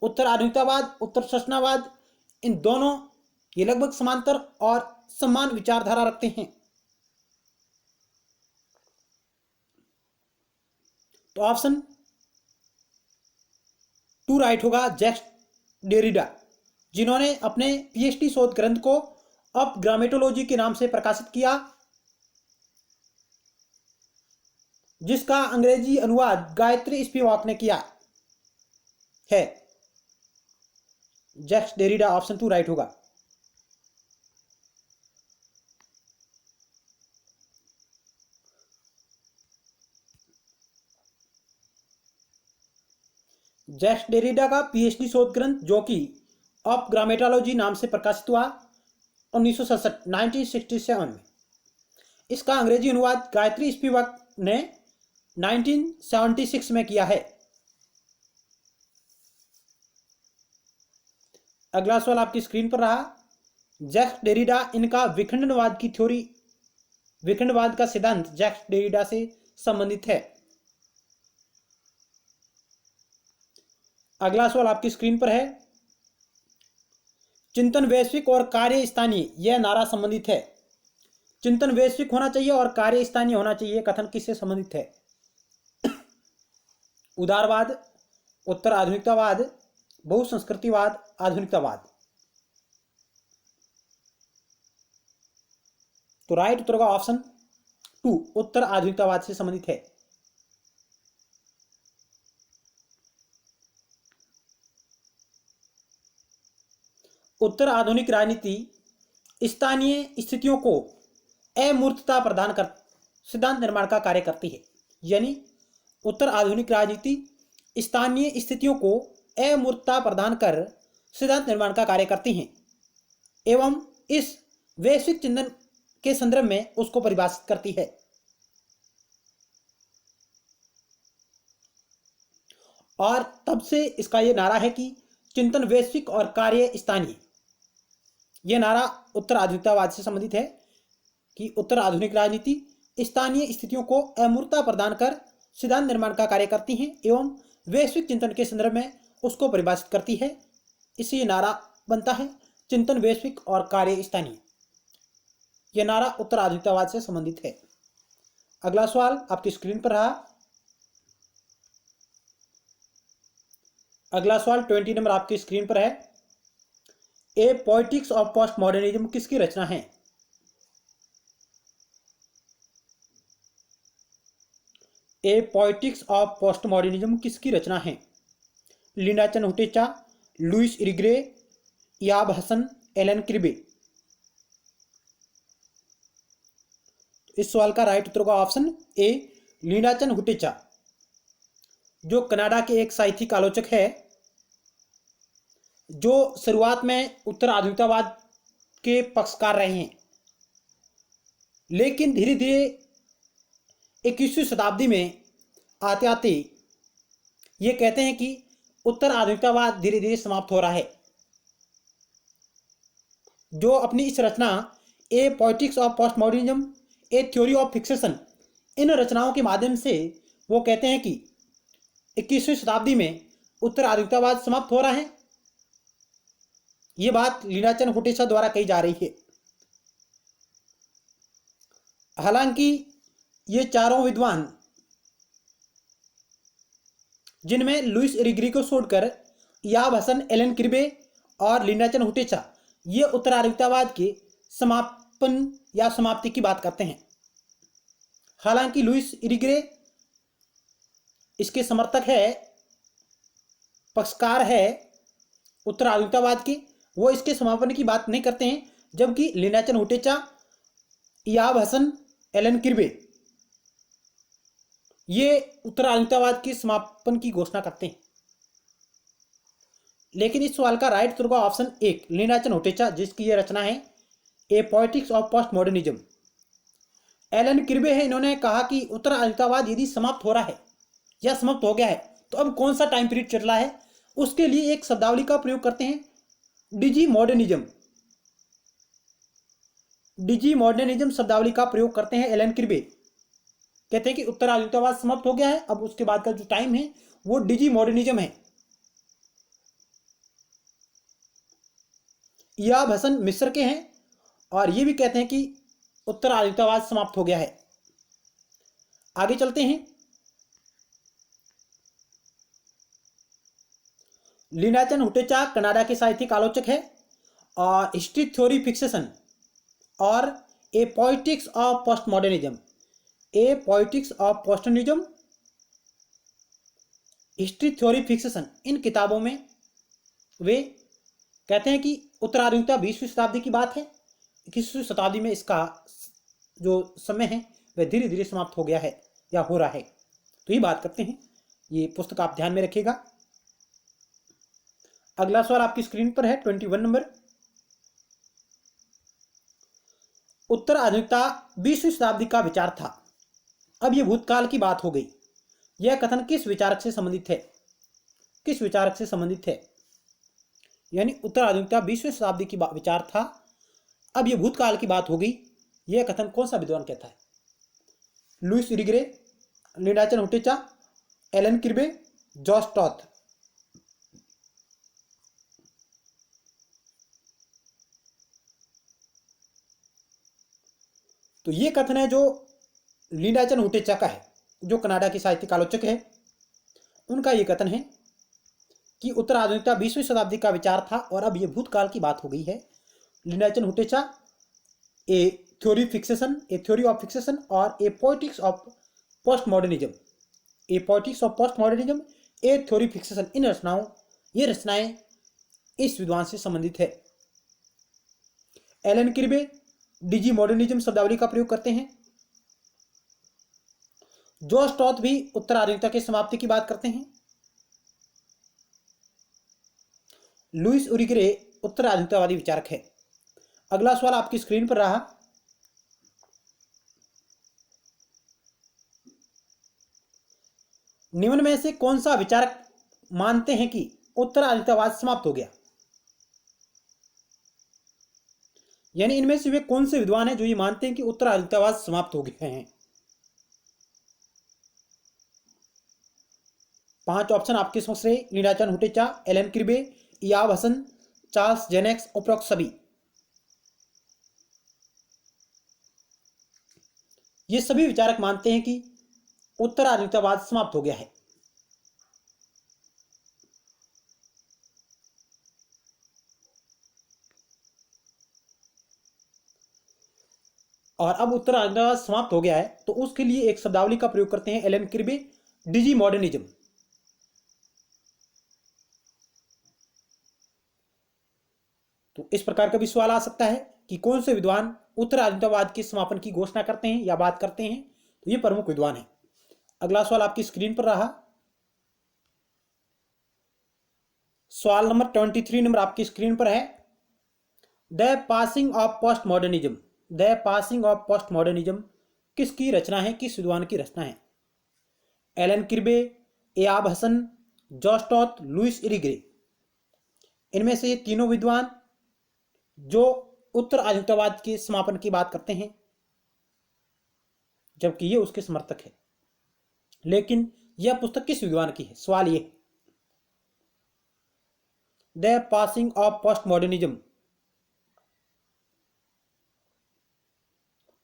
उत्तर आधुनिकतावाद, उत्तर संरचनावाद, इन दोनों ये लगभग समांतर और समान विचारधारा रखते हैं। तो ऑप्शन 2 राइट होगा, जैक्स डेरिडा, जिन्होंने अपने पीएचडी शोध ग्रंथ को अप ग्रामेटोलॉजी के नाम से प्रकाशित किया, जिसका अंग्रेजी अनुवाद गायत्री स्पिवाक ने किया है। जैक्स डेरिडा, ऑप्शन 2 राइट होगा। जैक्स डेरिडा का पीएचडी शोध ग्रंथ जो कि अप ग्रामेटोलॉजी नाम से प्रकाशित हुआ 1967 में, इसका अंग्रेजी अनुवाद गायत्री स्पिवाक ने 1976 में किया है। अगला सवाल आपकी स्क्रीन पर रहा। जैक्स डेरिडा, इनका विखंडवाद का सिद्धांत जैक्स डेरिडा से संबंधित है। अगला सवाल आपकी स्क्रीन पर है। चिंतन वैश्विक और कार्य स्थानीय, यह नारा संबंधित है। चिंतन वैश्विक होना चाहिए और कार्य स्थानीय होना चाहिए, कथन किससे संबंधित है? उदारवाद, उत्तर आधुनिकतावाद, बहुसंस्कृतिवाद, आधुनिकतावाद। तो राइट उत्तर का ऑप्शन 2 उत्तर आधुनिकतावाद से संबंधित है। उत्तर आधुनिक राजनीति स्थानीय स्थितियों को अमूर्तता प्रदान कर सिद्धांत निर्माण का कार्य करती है। यानी उत्तर आधुनिक राजनीति स्थानीय स्थितियों को अमूर्तता प्रदान कर सिद्धांत निर्माण का कार्य करती हैं एवं इस वैश्विक चिंतन के संदर्भ में उसको परिभाषित करती है। और तब से इसका यह नारा है कि चिंतन वैश्विक और कार्य स्थानीय। यह नारा उत्तर आधुनिकतावाद से संबंधित है कि उत्तर आधुनिक राजनीति स्थानीय स्थितियों को अमूर्तता प्रदान कर सिद्धांत निर्माण का कार्य करती हैं एवं वैश्विक चिंतन के संदर्भ में उसको परिभाषित करती है। इससे नारा बनता है चिंतन वैश्विक और कार्य स्थानीय। यह नारा उत्तर आधुनिकतावाद से संबंधित है। अगला सवाल आपकी स्क्रीन पर रहा। अगला सवाल 20 नंबर आपकी स्क्रीन पर है। A politics of post modernism किसकी रचना है? A politics of post modernism किसकी रचना है? Linda Hutcheon, Luce Irigaray, Ihab Hassan, Alan Kirby. इस सवाल का राइट उत्तर का ऑप्शन ए लिंडा चनहुटेचा, जो कनाडा के एक साहित्यिक आलोचक है, जो शुरुआत में उत्तर आधुनिकतावाद के पक्षकार रहे हैं, लेकिन धीरे धीरे 21वीं शताब्दी में आते आते ये कहते हैं कि उत्तर आधुनिकतावाद धीरे धीरे समाप्त हो रहा है। जो अपनी इस रचना a politics of post modernism, a theory of fixation, इन रचनाओं के माध्यम से वो कहते हैं कि 21वीं शताब्दी में उत्तर आधुनिकतावाद समाप्त हो रहा है। ये बात लिंडा चनहुटेचा द्वारा कही जा रही है। हालांकि ये चारों विद्वान, जिनमें लुइस इरिग्री को छोड़कर याब हसन, एलन क्रिबे और लिंडा चनहुटेचा, ये उत्तर आधुनिकतावाद के समापन या समाप्ति की बात करते हैं। हालांकि लुइस इरिग्रे इसके समर्थक है, पक्षकार है उत्तर आधुनिकतावाद के, वो इसके समापन की बात नहीं करते हैं, जबकि लिंडा चनहुटेचा, याब हसन, एलन क्रिबे ये उत्तर आधुनिकतावाद के समापन की घोषणा करते हैं। लेकिन इस सवाल का राइट उत्तर का ऑप्शन एक लिंडा चनहुटेचा, जिसकी ये रचना है a politics of post modernism. Alan Kirby है, इन्होंने कहा कि उत्तर आधुनिकतावाद यदि समाप्त हो रहा है या समाप्त हो गया है तो अब कौन सा टाइम पीरियड चल रहा है, उसके लिए एक शब्दावली का प्रयोग करते हैं, डिजी मॉडर्निज्म। डिजी मॉडर्निज्म शब्दावली का प्रयोग करते हैं एलन क्रिबे। कहते हैं कि उत्तर आधुनिकतावाद समाप्त हो गया है, अब उसके बाद का जो टाइम है वो डिजी मॉडर्निज्म है। याब हसन मिस्र के हैं और ये भी कहते हैं कि उत्तर आधुनिकतावाद समाप्त हो गया है। आगे चलते हैं। लिंडा चनहुटेचा कनाडा के साहित्यिक आलोचक है और हिस्ट्री थ्योरी फिक्सेशन और a politics of post modernism, a politics of postmodernism, history theory fixation, इन किताबों में वे कहते हैं कि उत्तर आधुनिकता 20वीं शताब्दी की बात है। 21वीं शताब्दी में इसका जो समय है वह धीरे धीरे समाप्त हो गया है या हो रहा है। तो ये बात करते हैं, ये पुस्तक आप ध्यान में रखिएगा। अगला सवाल आपकी स्क्रीन पर है 21 नंबर। उत्तर आधुनिकता 20वीं शताब्दी का विचार था, अब यह भूतकाल की बात हो गई। यह कथन किस विचारक से संबंधित है? किस विचारक से संबंधित है? यानी उत्तर आधुनिकता 20वीं शताब्दी की विचार था, अब यह भूतकाल की बात हो गई। यह कथन कौन सा विद्वान कहता है? Luce Irigaray, Linda Hutcheon, Alan Kirby, George Toth. तो ये कथन है जो लिंडा चनहुटेचा का है, जो कनाडा की साहित्यिक आलोचक है। उनका ये कथन है कि उत्तर आधुनिकता 20वीं शताब्दी का विचार था और अब ये भूतकाल की बात हो गई है। Linda Hutcheon a theory fixation, a theory of fixation और a politics of post modernism, a politics of post modernism, a theory fixation, इन रचनाओं, ये रचनाएं इस विद्वान से संबंधित है। एलन क्रिबे डिजी मॉडर्निज्म शब्दावली का प्रयोग करते हैं। जॉर्ज टॉथ भी उत्तर आधुनिकता की समाप्ति की बात करते हैं। लुइस इरिग्रे उत्तर आधुनिकतावादी विचारक है। अगला सवाल आपकी स्क्रीन पर रहा। निम्न में से कौन सा विचारक मानते हैं कि उत्तर आधुनिकतावाद समाप्त हो गया? यानी इनमें से वे कौन से विद्वान हैं जो ये मानते हैं कि उत्तर आधुनिकतावाद समाप्त हो गए हैं? 5 ऑप्शन आपके समक्ष रहे। Linda Hutcheon, Alan Kirby, Ihab Hassan, Charles Jencks, उपरोक्त सभी। ये सभी विचारक मानते हैं कि उत्तर आधुनिकतावाद समाप्त हो गया है। और अब उत्तर आधुनिकतावाद समाप्त हो गया है, तो उसके लिए एक शब्दावली का प्रयोग करते हैं एलन किर्बे, डिजी मॉडर्निज्म। तो इस प्रकार का भी सवाल आ सकता है कि कौन से विद्वान उत्तर आधुनिकतावाद के समापन की घोषणा करते हैं या बात करते हैं, तो ये प्रमुख विद्वान है। अगला सवाल आपकी स्क्रीन पर रहा, सवाल नंबर 23 नंबर आपकी स्क्रीन पर है। The passing of post modernism, the passing of post modernism किसकी रचना है, किस विद्वान की रचना है? Alan Kirby, Ihab Hassan, Josh Toth, Luce Irigaray. इनमें से ये तीनों विद्वान जो उत्तर आधुनिकतावाद के समापन की बात करते हैं, जबकि ये उसके समर्थक है। लेकिन यह पुस्तक किस विद्वान की है, सवाल ये। The passing of post modernism,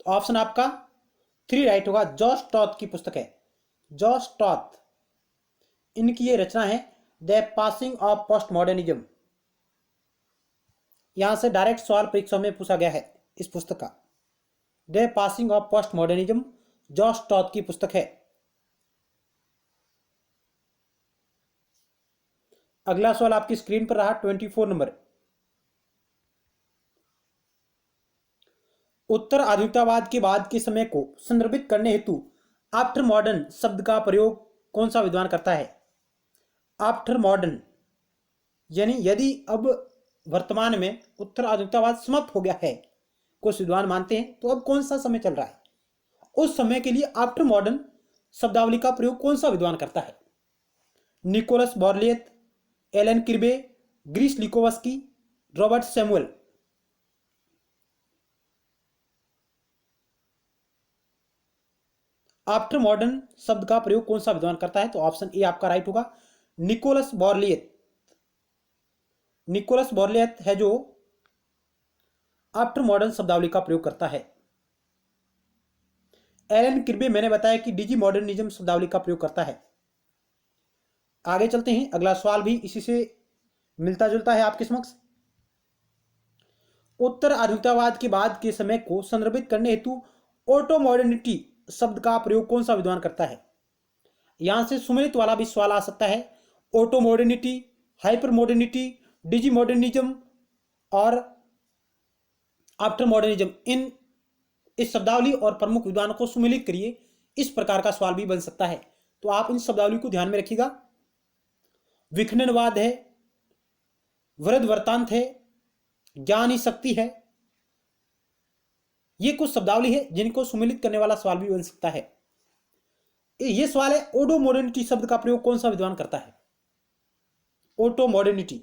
option आपका 3 राइट होगा। जॉश टॉथ की पुस्तक है, जॉश टॉथ, इनकी ये रचना है the passing of post modernism. यहां से डायरेक्ट सवाल परीक्षा में पूछा गया है इस पुस्तक का। The passing of post modernism Josh taught की पुस्तक है। अगला सवाल आपकी स्क्रीन पर रहा 24 नंबर। उत्तर आधुनिकतावाद के बाद के समय को संदर्भित करने हेतु आफ्टर मॉडर्न शब्द का प्रयोग कौन सा विद्वान करता है? आफ्टर मॉडर्न यानी यदि अब वर्तमान में उत्तर आधुनिकतावाद समाप्त हो गया है, कुछ विद्वान मानते हैं, तो अब कौन सा समय चल रहा है, उस समय के लिए आफ्टर मॉडर्न शब्दावली का प्रयोग कौन सा विद्वान करता है? निकोलस बॉर्लियत, एलन किर्बे, ग्रीस लिकोवस्की, रॉबर्ट सैमुअल। आफ्टर मॉडर्न शब्द का प्रयोग कौन सा विद्वान करता है? तो ऑप्शन ए आपका राइट होगा, निकोलस बॉर्लियत। निकोलस बॉर्लियत है जो आफ्टर मॉडर्न शब्दावली का प्रयोग करता है। एलन किर्बे मैंने बताया कि डिजी मॉडर्निज्म शब्दावली का प्रयोग करता है। आगे चलते हैं, अगला सवाल भी इसी से मिलता जुलता है आपके समक्ष। उत्तर आधुनिकतावाद के बाद के समय को संदर्भित करने हेतु ऑटो मॉडर्निटी शब्द का प्रयोग कौन सा विद्वान करता है? यहां से सुमेलित वाला भी सवाल आ सकता है। ऑटो मॉडर्निटी, हाइपर मॉडर्निटी, डिजी मॉडर्निज्म और आफ्टर मॉडर्निज्म, इस शब्दावली और प्रमुख विद्वानों को सुमेलित करिए, इस प्रकार का सवाल भी बन सकता है। तो आप इन शब्दावली को ध्यान में रखिएगा। विखंडनवाद है, वृद्ध वृत्तांत है, ज्ञान ही शक्ति है, ये कुछ शब्दावली है जिनको सुमेलित करने वाला सवाल भी बन सकता है। ये सवाल है, ओडो मॉडर्निटी शब्द का प्रयोग कौन सा विद्वान करता है? Auto modernity.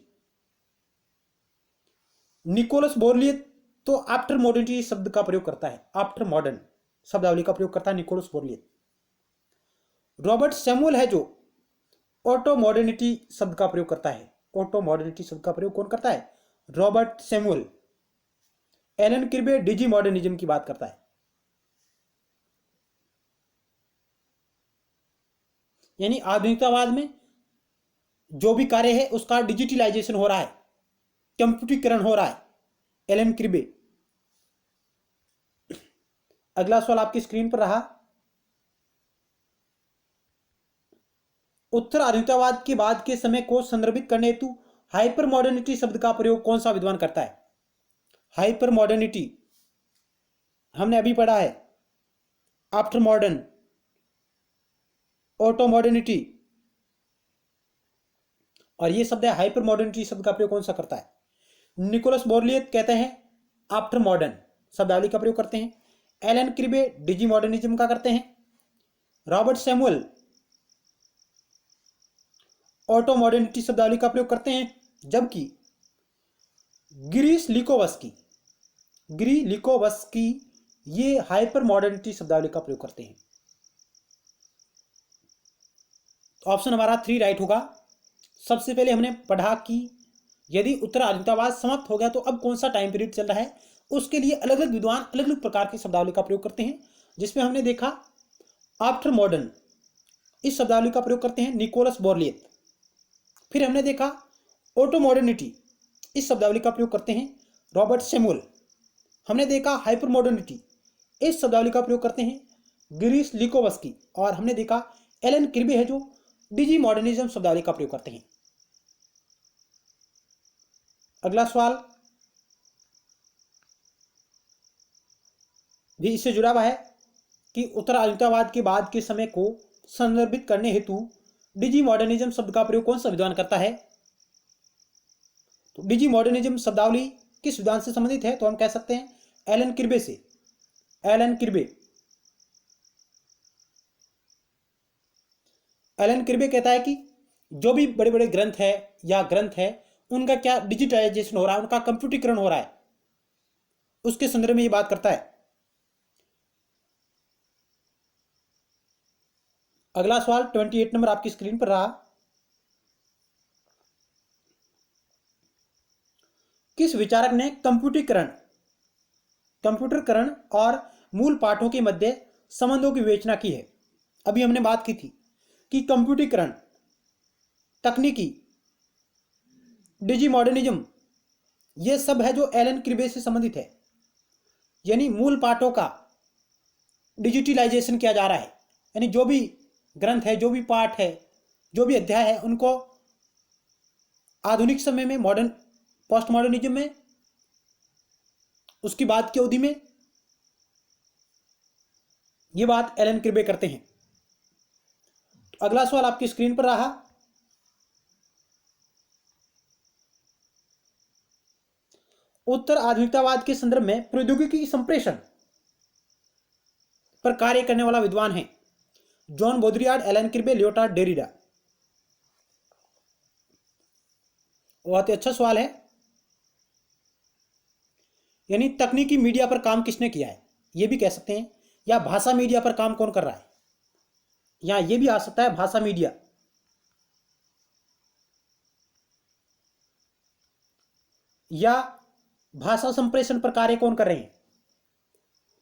निकोलस बोर्लियत तो आफ्टर मॉडर्निटी शब्द का प्रयोग करता है, आफ्टर मॉडर्न शब्दावली का प्रयोग करता है निकोलस बोर्लियत। रॉबर्ट सैमुअल है जो ऑटो मॉडर्निटी शब्द का प्रयोग करता है। ऑटो मॉडर्निटी शब्द का प्रयोग कौन करता है? Robert Samuel. एलन किर्बे डिजी मॉडर्निज्म की बात करता है। यानी आधुनिकतावाद में जो भी कार्य है उसका डिजिटलाइजेशन हो रहा है, कंप्यूटरीकरण हो रहा है, एलन किर्बे। अगला सवाल आपकी स्क्रीन पर रहा। उत्तर आधुनिकतावाद के बाद के समय को संदर्भित करने हेतु हाइपर मॉडर्निटी शब्द का प्रयोग कौन सा विद्वान करता है? हाइपर मॉडर्निटी हमने अभी पढ़ा है, आफ्टर मॉडर्न, ऑटो मॉडर्निटी, और ये शब्द है हाइपर मॉडर्निटी शब्द का प्रयोग कौन सा करता है? निकोलस बोर्लियत कहते हैं आफ्टर मॉडर्न शब्दावली का प्रयोग करते हैं। एलन किर्बे डिजी मॉडर्निज्म का करते हैं। रॉबर्ट सैमुअल ऑटो मॉडर्निटी शब्दावली का प्रयोग करते हैं, जबकि ग्रीस लिकोवस्की ये हाइपर मॉडर्निटी शब्दावली का प्रयोग करते हैं। ऑप्शन हमारा 3 राइट होगा। सबसे पहले हमने पढ़ा कि यदि उत्तर आधुनिकतावाद समाप्त हो गया तो अब कौन सा टाइम पीरियड चल रहा है, उसके लिए अलग अलग विद्वान अलग अलग प्रकार की शब्दावली का प्रयोग करते हैं, जिसमें हमने देखा आफ्टर मॉडर्न इस शब्दावली का प्रयोग करते हैं निकोलस बोर्लियत। फिर हमने देखा ऑटो मॉडर्निटी इस शब्दावली का प्रयोग करते हैं रॉबर्ट सैमुअल। हमने देखा हाइपर मॉडर्निटी इस शब्दावली का प्रयोग करते हैं गिरीश लिकोवस्की, और हमने देखा एलन किर्बे है जो डिजी मॉडर्निज्म शब्दावली का प्रयोग करते हैं। अगला सवाल भी इससे जुड़ा हुआ है कि उत्तर आधुनिकतावाद के बाद के समय को संदर्भित करने हेतु डिजी मॉडर्निज्म शब्द का प्रयोग कौन सा विद्वान करता है। तो डिजी मॉडर्निज्म शब्दावली किस विद्वान से संबंधित है, तो हम कह सकते हैं एलन किर्बे से। एलन किर्बे कहता है कि जो भी बड़े बड़े ग्रंथ है या ग्रंथ है उनका क्या डिजिटाइजेशन हो रहा है, उनका कंप्यूटरीकरण हो रहा है, उसके संदर्भ में ये बात करता है। अगला सवाल 28 नंबर आपकी स्क्रीन पर रहा। किस विचारक ने कंप्यूटरीकरण और मूल पाठों के मध्य संबंधों की विवेचना की है। अभी हमने बात की थी कि कंप्यूटरीकरण, तकनीकी, डिजी मॉडर्निज्म, ये सब है जो एलन किर्बे से संबंधित है, यानी मूल पाठों का डिजिटलाइजेशन किया जा रहा है, यानी जो भी ग्रंथ है, जो भी पाठ है, जो भी अध्याय है, उनको आधुनिक समय में मॉडर्न, पोस्ट मॉडर्निज्म में, उसकी बात की अवधि में, ये बात एलन किर्बे करते हैं। अगला सवाल आपकी स्क्रीन पर रहा। उत्तर आधुनिकतावाद के संदर्भ में प्रौद्योगिकी संप्रेषण पर कार्य करने वाला विद्वान है जॉन बोद्रियार्ड, एलन किर्बे, लियोटार्ड, डेरिडा। बहुत ही अच्छा सवाल है, यानी तकनीकी मीडिया पर काम किसने किया है, यह भी कह सकते हैं, या भाषा मीडिया पर काम कौन कर रहा है, यहां यह भी आ सकता है भाषा मीडिया, या भाषा संप्रेषण पर कार्य कौन कर रहे हैं,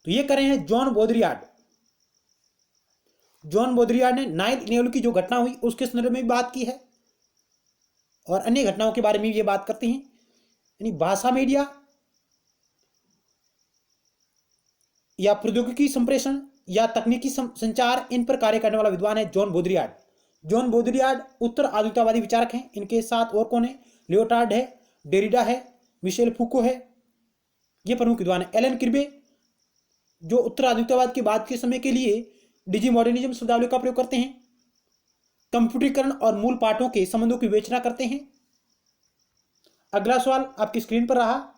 तो ये कर रहे हैं जॉन बोद्रियार्ड। जॉन बोद्रियार्ड ने 9 इनेवल की जो घटना हुई उसके संदर्भ में भी बात की है और अन्य घटनाओं के बारे में भी ये बात करते हैं, यानी भाषा मीडिया या प्रौद्योगिकी संप्रेषण या तकनीकी संचार, इन पर कार्य करने वाला विद्वान है जॉन बोद्रियार्ड। जॉन बोद्रियार्ड उत्तर आधुनिकतावादी विचारक हैं। इनके साथ और कौन है, लियोटार्ड है, डेरिडा है, मिशेल फूको है, ये प्रमुख विद्वान है। एलन किर्बे जो उत्तर आधुनिकतावाद के बाद के समय के लिए डिजी मॉडर्निज्म शब्दावली का प्रयोग करते हैं, कंप्यूटरीकरण और मूल पाठों के संबंधों की विवेचना करते हैं। अगला सवाल आपकी स्क्रीन पर रहा।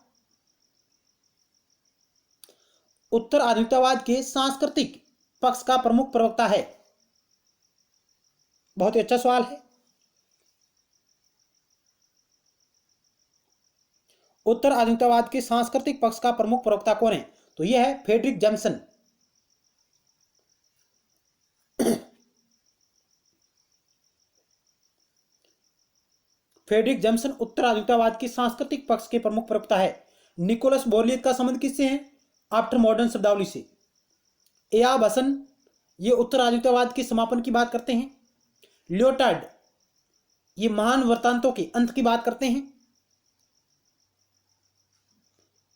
उत्तर आधुनिकतावाद के सांस्कृतिक पक्ष का प्रमुख प्रवक्ता है। बहुत ही अच्छा सवाल है। उत्तर आधुनिकतावाद के सांस्कृतिक पक्ष का प्रमुख प्रवक्ता कौन है, तो यह है फ्रेडरिक जैमसन। फ्रेडरिक जैमसन उत्तर आधुनिकतावाद के सांस्कृतिक पक्ष के प्रमुख प्रवक्ता है। निकोलस बोर्लियत का संबंध किससे है, आफ्टर मॉडर्न शब्दावली से। एयाब हसन ये उत्तर आधुनिकतावाद के समापन की बात करते हैं। लियोटार्ड ये महान वृत्तांतों के अंत की बात करते हैं।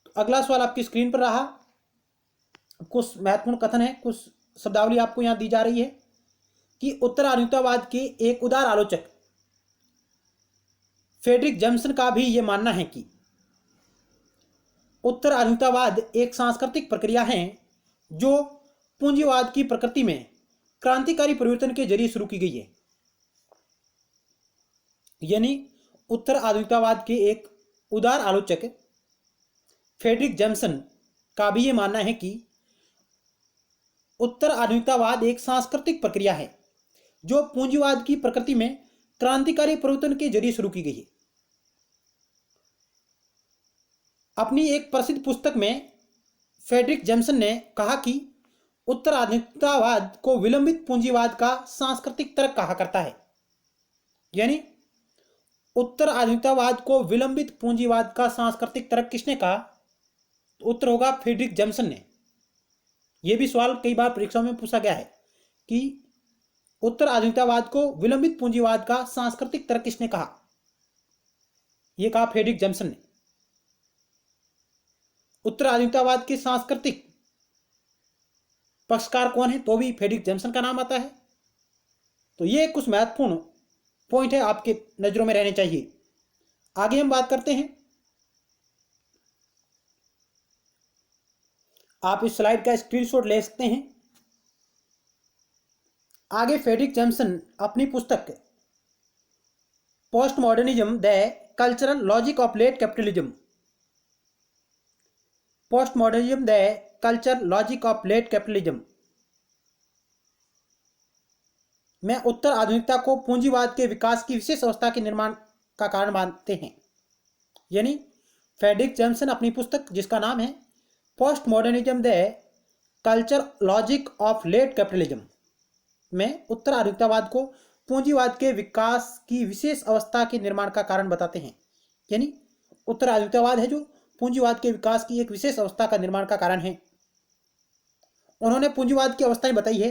तो अगला सवाल आपकी स्क्रीन पर रहा। कुछ महत्वपूर्ण कथन है, कुछ शब्दावली आपको यहां दी जा रही है कि उत्तर आधुनिकतावाद के एक उदार आलोचक फ्रेडरिक जैमसन का भी यह मानना है कि उत्तर आधुनिकतावाद एक सांस्कृतिक प्रक्रिया है जो पूंजीवाद की प्रकृति में क्रांतिकारी परिवर्तन के जरिए शुरू की गई है। यानी उत्तर आधुनिकतावाद के एक उदार आलोचक फ्रेडरिक जैमसन का भी यह मानना है कि उत्तर आधुनिकतावाद एक सांस्कृतिक प्रक्रिया है जो पूंजीवाद की प्रकृति में क्रांतिकारी परिवर्तन के जरिए शुरू की गई है। अपनी एक प्रसिद्ध पुस्तक में फ्रेडरिक जैमसन ने कहा कि उत्तर आधुनिकतावाद को विलंबित पूंजीवाद का सांस्कृतिक तर्क कहा करता है। यानी उत्तर आधुनिकतावाद को विलंबित पूंजीवाद का सांस्कृतिक तर्क किसने कहा, तो उत्तर होगा फ्रेडरिक जैमसन ने। यह भी सवाल कई बार परीक्षाओं में पूछा गया है कि उत्तर आधुनिकतावाद को विलंबित पूंजीवाद का सांस्कृतिक तर्क किसने कहा, यह कहा फ्रेडरिक जैमसन ने। उत्तर आधुनिकतावाद के सांस्कृतिक पक्षकार कौन है तो भी फ्रेडरिक जैमसन का नाम आता है। तो ये कुछ महत्वपूर्ण पॉइंट है, आपके नजरों में रहने चाहिए। आगे हम बात करते हैं। आप इस स्लाइड का स्क्रीनशॉट ले सकते हैं। आगे फ्रेडरिक जैमसन अपनी पुस्तक post modernism the cultural logic of late capitalism, post modernism the culture logic of late capitalism में उत्तर आधुनिकता को पूंजीवाद के विकास की विशेष अवस्था के निर्माण का कारण मानते हैं। यानी फ्रेडरिक जैमसन अपनी पुस्तक जिसका नाम है post modernism the culture logic of late capitalism में उत्तर आधुनिकतावाद को पूंजीवाद के विकास की विशेष अवस्था के निर्माण का कारण बताते हैं। यानी उत्तर आधुनिकतावाद है जो पूंजीवाद के विकास की एक विशेष अवस्था का निर्माण का कारण है। उन्होंने पूंजीवाद की अवस्थाएं बताई है,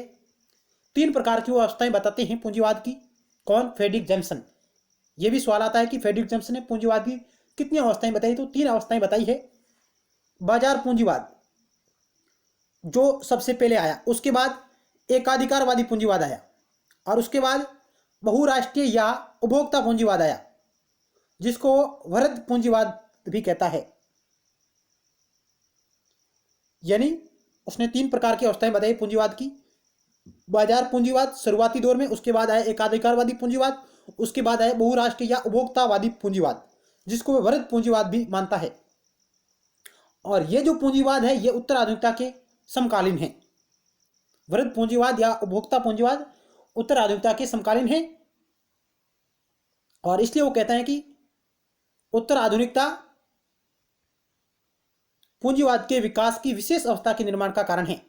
3 प्रकार की वो अवस्थाएं बताते हैं पूंजीवाद की। कौन? Frederick Jamieson. ये भी सवाल आता है कि फ्रेडरिक जैमसन ने पूंजीवाद की कितनी अवस्थाएं बताई, तो 3 अवस्थाएं बताई है। बाजार पूंजीवाद जो सबसे पहले आया, उसके बाद एकाधिकारवादी पूंजीवाद आया, और उसके बाद बहुराष्ट्रीय या उपभोक्ता पूंजीवाद आया, जिसको वृहद पूंजीवाद भी कहता है। यानी उसने 3 प्रकार की अवस्थाएं बताई पूंजीवाद की। बाजार पूंजीवाद शुरुआती दौर में, उसके बाद आया एकाधिकारवादी पूंजीवाद, उसके बाद आया बहुराष्ट्रीय या उपभोक्तावादी पूंजीवाद, जिसको वह वृहद पूंजीवाद भी मानता है। और ये जो पूंजीवाद है ये उत्तर आधुनिकता के समकालीन है। वृहद पूंजीवाद या उपभोक्ता पूंजीवाद उत्तर आधुनिकता के समकालीन है, और इसलिए वो कहता है कि उत्तर आधुनिकता पूंजीवाद के विकास की विशेष अवस्था के निर्माण का कारण है।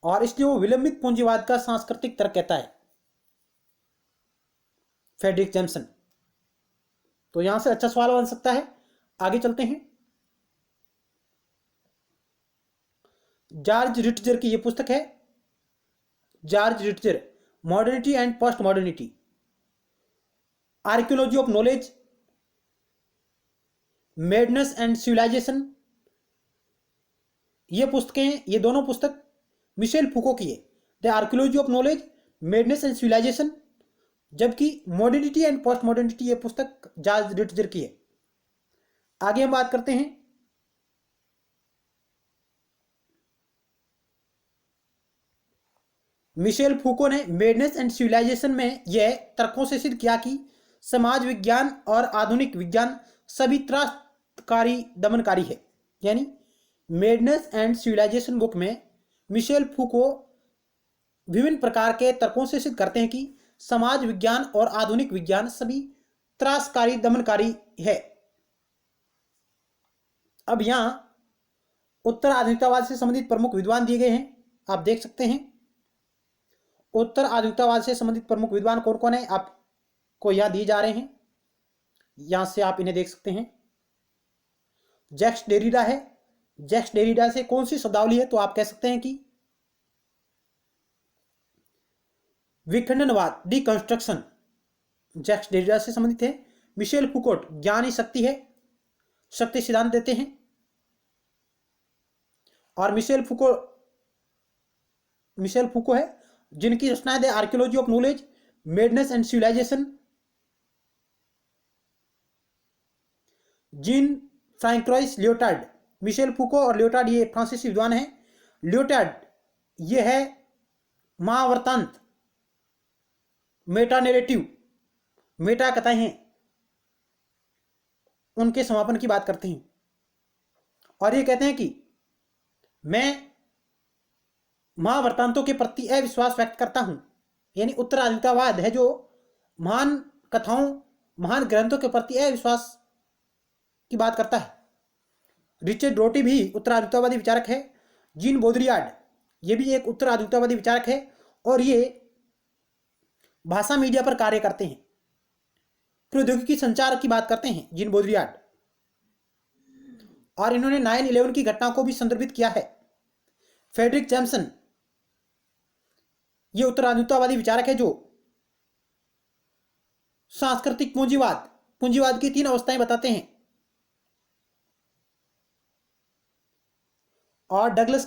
और इसलिए वो विलंबित पूंजीवाद का सांस्कृतिक तर्क कहता है फ्रेडरिक जैमसन। तो यहां से अच्छा सवाल बन सकता है। आगे चलते हैं। जॉर्ज रिट्जर की यह पुस्तक है, George Ritzer, modernity and post modernity, archaeology of knowledge, madness and civilisation. ये पुस्तकें, ये दोनों पुस्तक मिशेल फूको की है। The archaeology of knowledge, madness and civilisation, जबकि मॉडर्निटी एंड पोस्ट मॉडर्निटी ये पुस्तक जॉर्ज रिट्जर की है। आगे हम बात करते हैं। मिशेल फूको ने मैडनेस एंड सिविलाइजेशन में यह तर्कों से सिद्ध किया कि समाज विज्ञान और आधुनिक विज्ञान सभी त्रासकारी दमनकारी है। यानी मैडनेस एंड सिविलाइजेशन बुक में मिशेल फूको विभिन्न प्रकार के तर्कों से सिद्ध करते हैं कि समाज विज्ञान और आधुनिक विज्ञान सभी त्रासकारी दमनकारी है। अब यहां उत्तर आधुनिकतावाद से संबंधित प्रमुख विद्वान दिए गए हैं, आप देख सकते हैं। उत्तर आधुनिकतावाद से संबंधित प्रमुख विद्वान कौन कौन है आपको यहां दिए जा रहे हैं, यहां से आप इन्हें देख सकते हैं। जैक्स डेरिडा है। जैक्स डेरिडा से कौन सी शब्दावली है, तो आप कह सकते हैं कि विखंडनवाद, डिकंस्ट्रक्शन, जैक्स डेरिडा से संबंधित है। मिशेल फूकोट ज्ञान ही शक्ति है, शक्ति सिद्धांत देते हैं। और मिशेल फूको है जिनकी रचना है the archaeology of knowledge, madness and civilisation. Jean Francois Lyotard, Michel Foucault और लियोटार्ड ये फ्रांसीसी विद्वान हैं। लियोटार्ड ये है महावृत्तांत, मेटा नैरेटिव, मेटा कथाएं हैं, उनके समापन की बात करते हैं। और ये कहते हैं कि मैं महावृत्तांतों के प्रति अविश्वास व्यक्त करता हूं। यानी उत्तराधिकारवाद है जो महान कथाओं, महान ग्रंथों के प्रति अविश्वास की बात करता है। रिचर्ड रोटी भी उत्तराधिकारवादी विचारक है। जीन बोद्रियार्ड ये भी एक उत्तराधिकारवादी विचारक है, और ये भाषा मीडिया पर कार्य करते हैं, प्रौद्योगिकी संचार की बात करते हैं जीन बोद्रियार्ड। और इन्होंने 9/11 की घटना को भी संदर्भित किया है। फ्रेडरिक जैमसन ये उत्तराधिकारवादी विचारक है जो सांस्कृतिक पूंजीवाद की 3 अवस्थाएं बताते हैं। और डगलस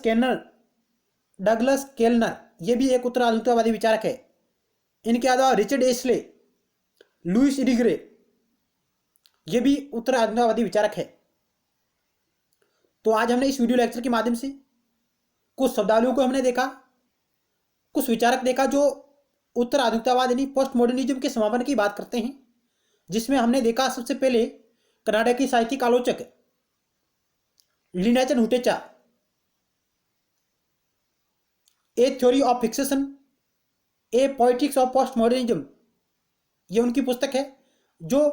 केलनर, ये भी एक उत्तर आधुनिकतावादी विचारक है। इनके अलावा रिचर्ड एशले, लुइस इरिग्रे, ये भी उत्तर आधुनिकतावादी विचारक है। तो आज हमने इस वीडियो लेक्चर के माध्यम से कुछ शब्दावलियों को हमने देखा, कुछ विचारक देखा जो उत्तर आधुनिकतावाद यानी पोस्ट मॉडर्निज्म के समापन की बात करते हैं, जिसमें हमने देखा सबसे पहले कनाडा की साहित्यिक आलोचक लिनाचन हुटेचा, a theory of fixation, a poetics of post modernism, ये उनकी पुस्तक है जो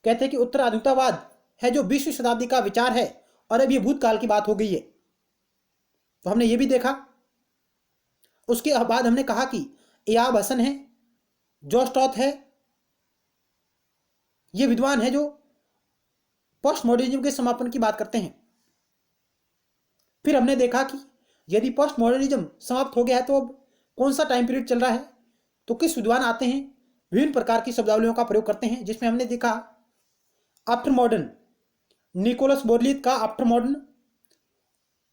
कहते हैं कि उत्तर आधुनिकतावाद है जो 20वीं शताब्दी का विचार है और अब ये भूतकाल की बात हो गई है। तो हमने ये भी देखा। उसके बाद हमने कहा कि एयाब हसन है, जॉर्ज टॉथ है, ये विद्वान है जो पोस्ट मॉडर्निज्म के समापन की बात करते हैं। फिर हमने देखा कि यदि पोस्ट मॉडर्निज्म समाप्त हो गया है तो अब कौन सा टाइम पीरियड चल रहा है, तो किस विद्वान आते हैं, विभिन्न प्रकार की शब्दावलियों का प्रयोग करते हैं, जिसमें हमने देखा आफ्टर मॉडर्न, निकोलस बोरलीथ का आफ्टर मॉडर्न,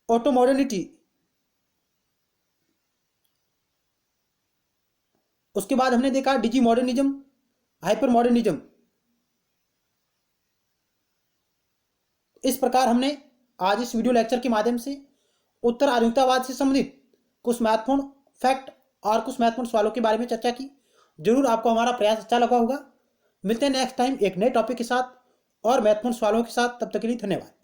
ऑटो मॉडर्निटी, उसके बाद हमने देखा डिजी मॉडर्निज्म, हाइपर मॉडर्निज्म। इस प्रकार हमने आज इस वीडियो लेक्चर के माध्यम से उत्तर आधुनिकतावाद से संबंधित कुछ महत्वपूर्ण फैक्ट और कुछ महत्वपूर्ण सवालों के बारे में चर्चा की। जरूर आपको हमारा प्रयास अच्छा लगा होगा। मिलते हैं नेक्स्ट टाइम एक नए टॉपिक के साथ और महत्वपूर्ण सवालों के साथ। तब तक के लिए धन्यवाद।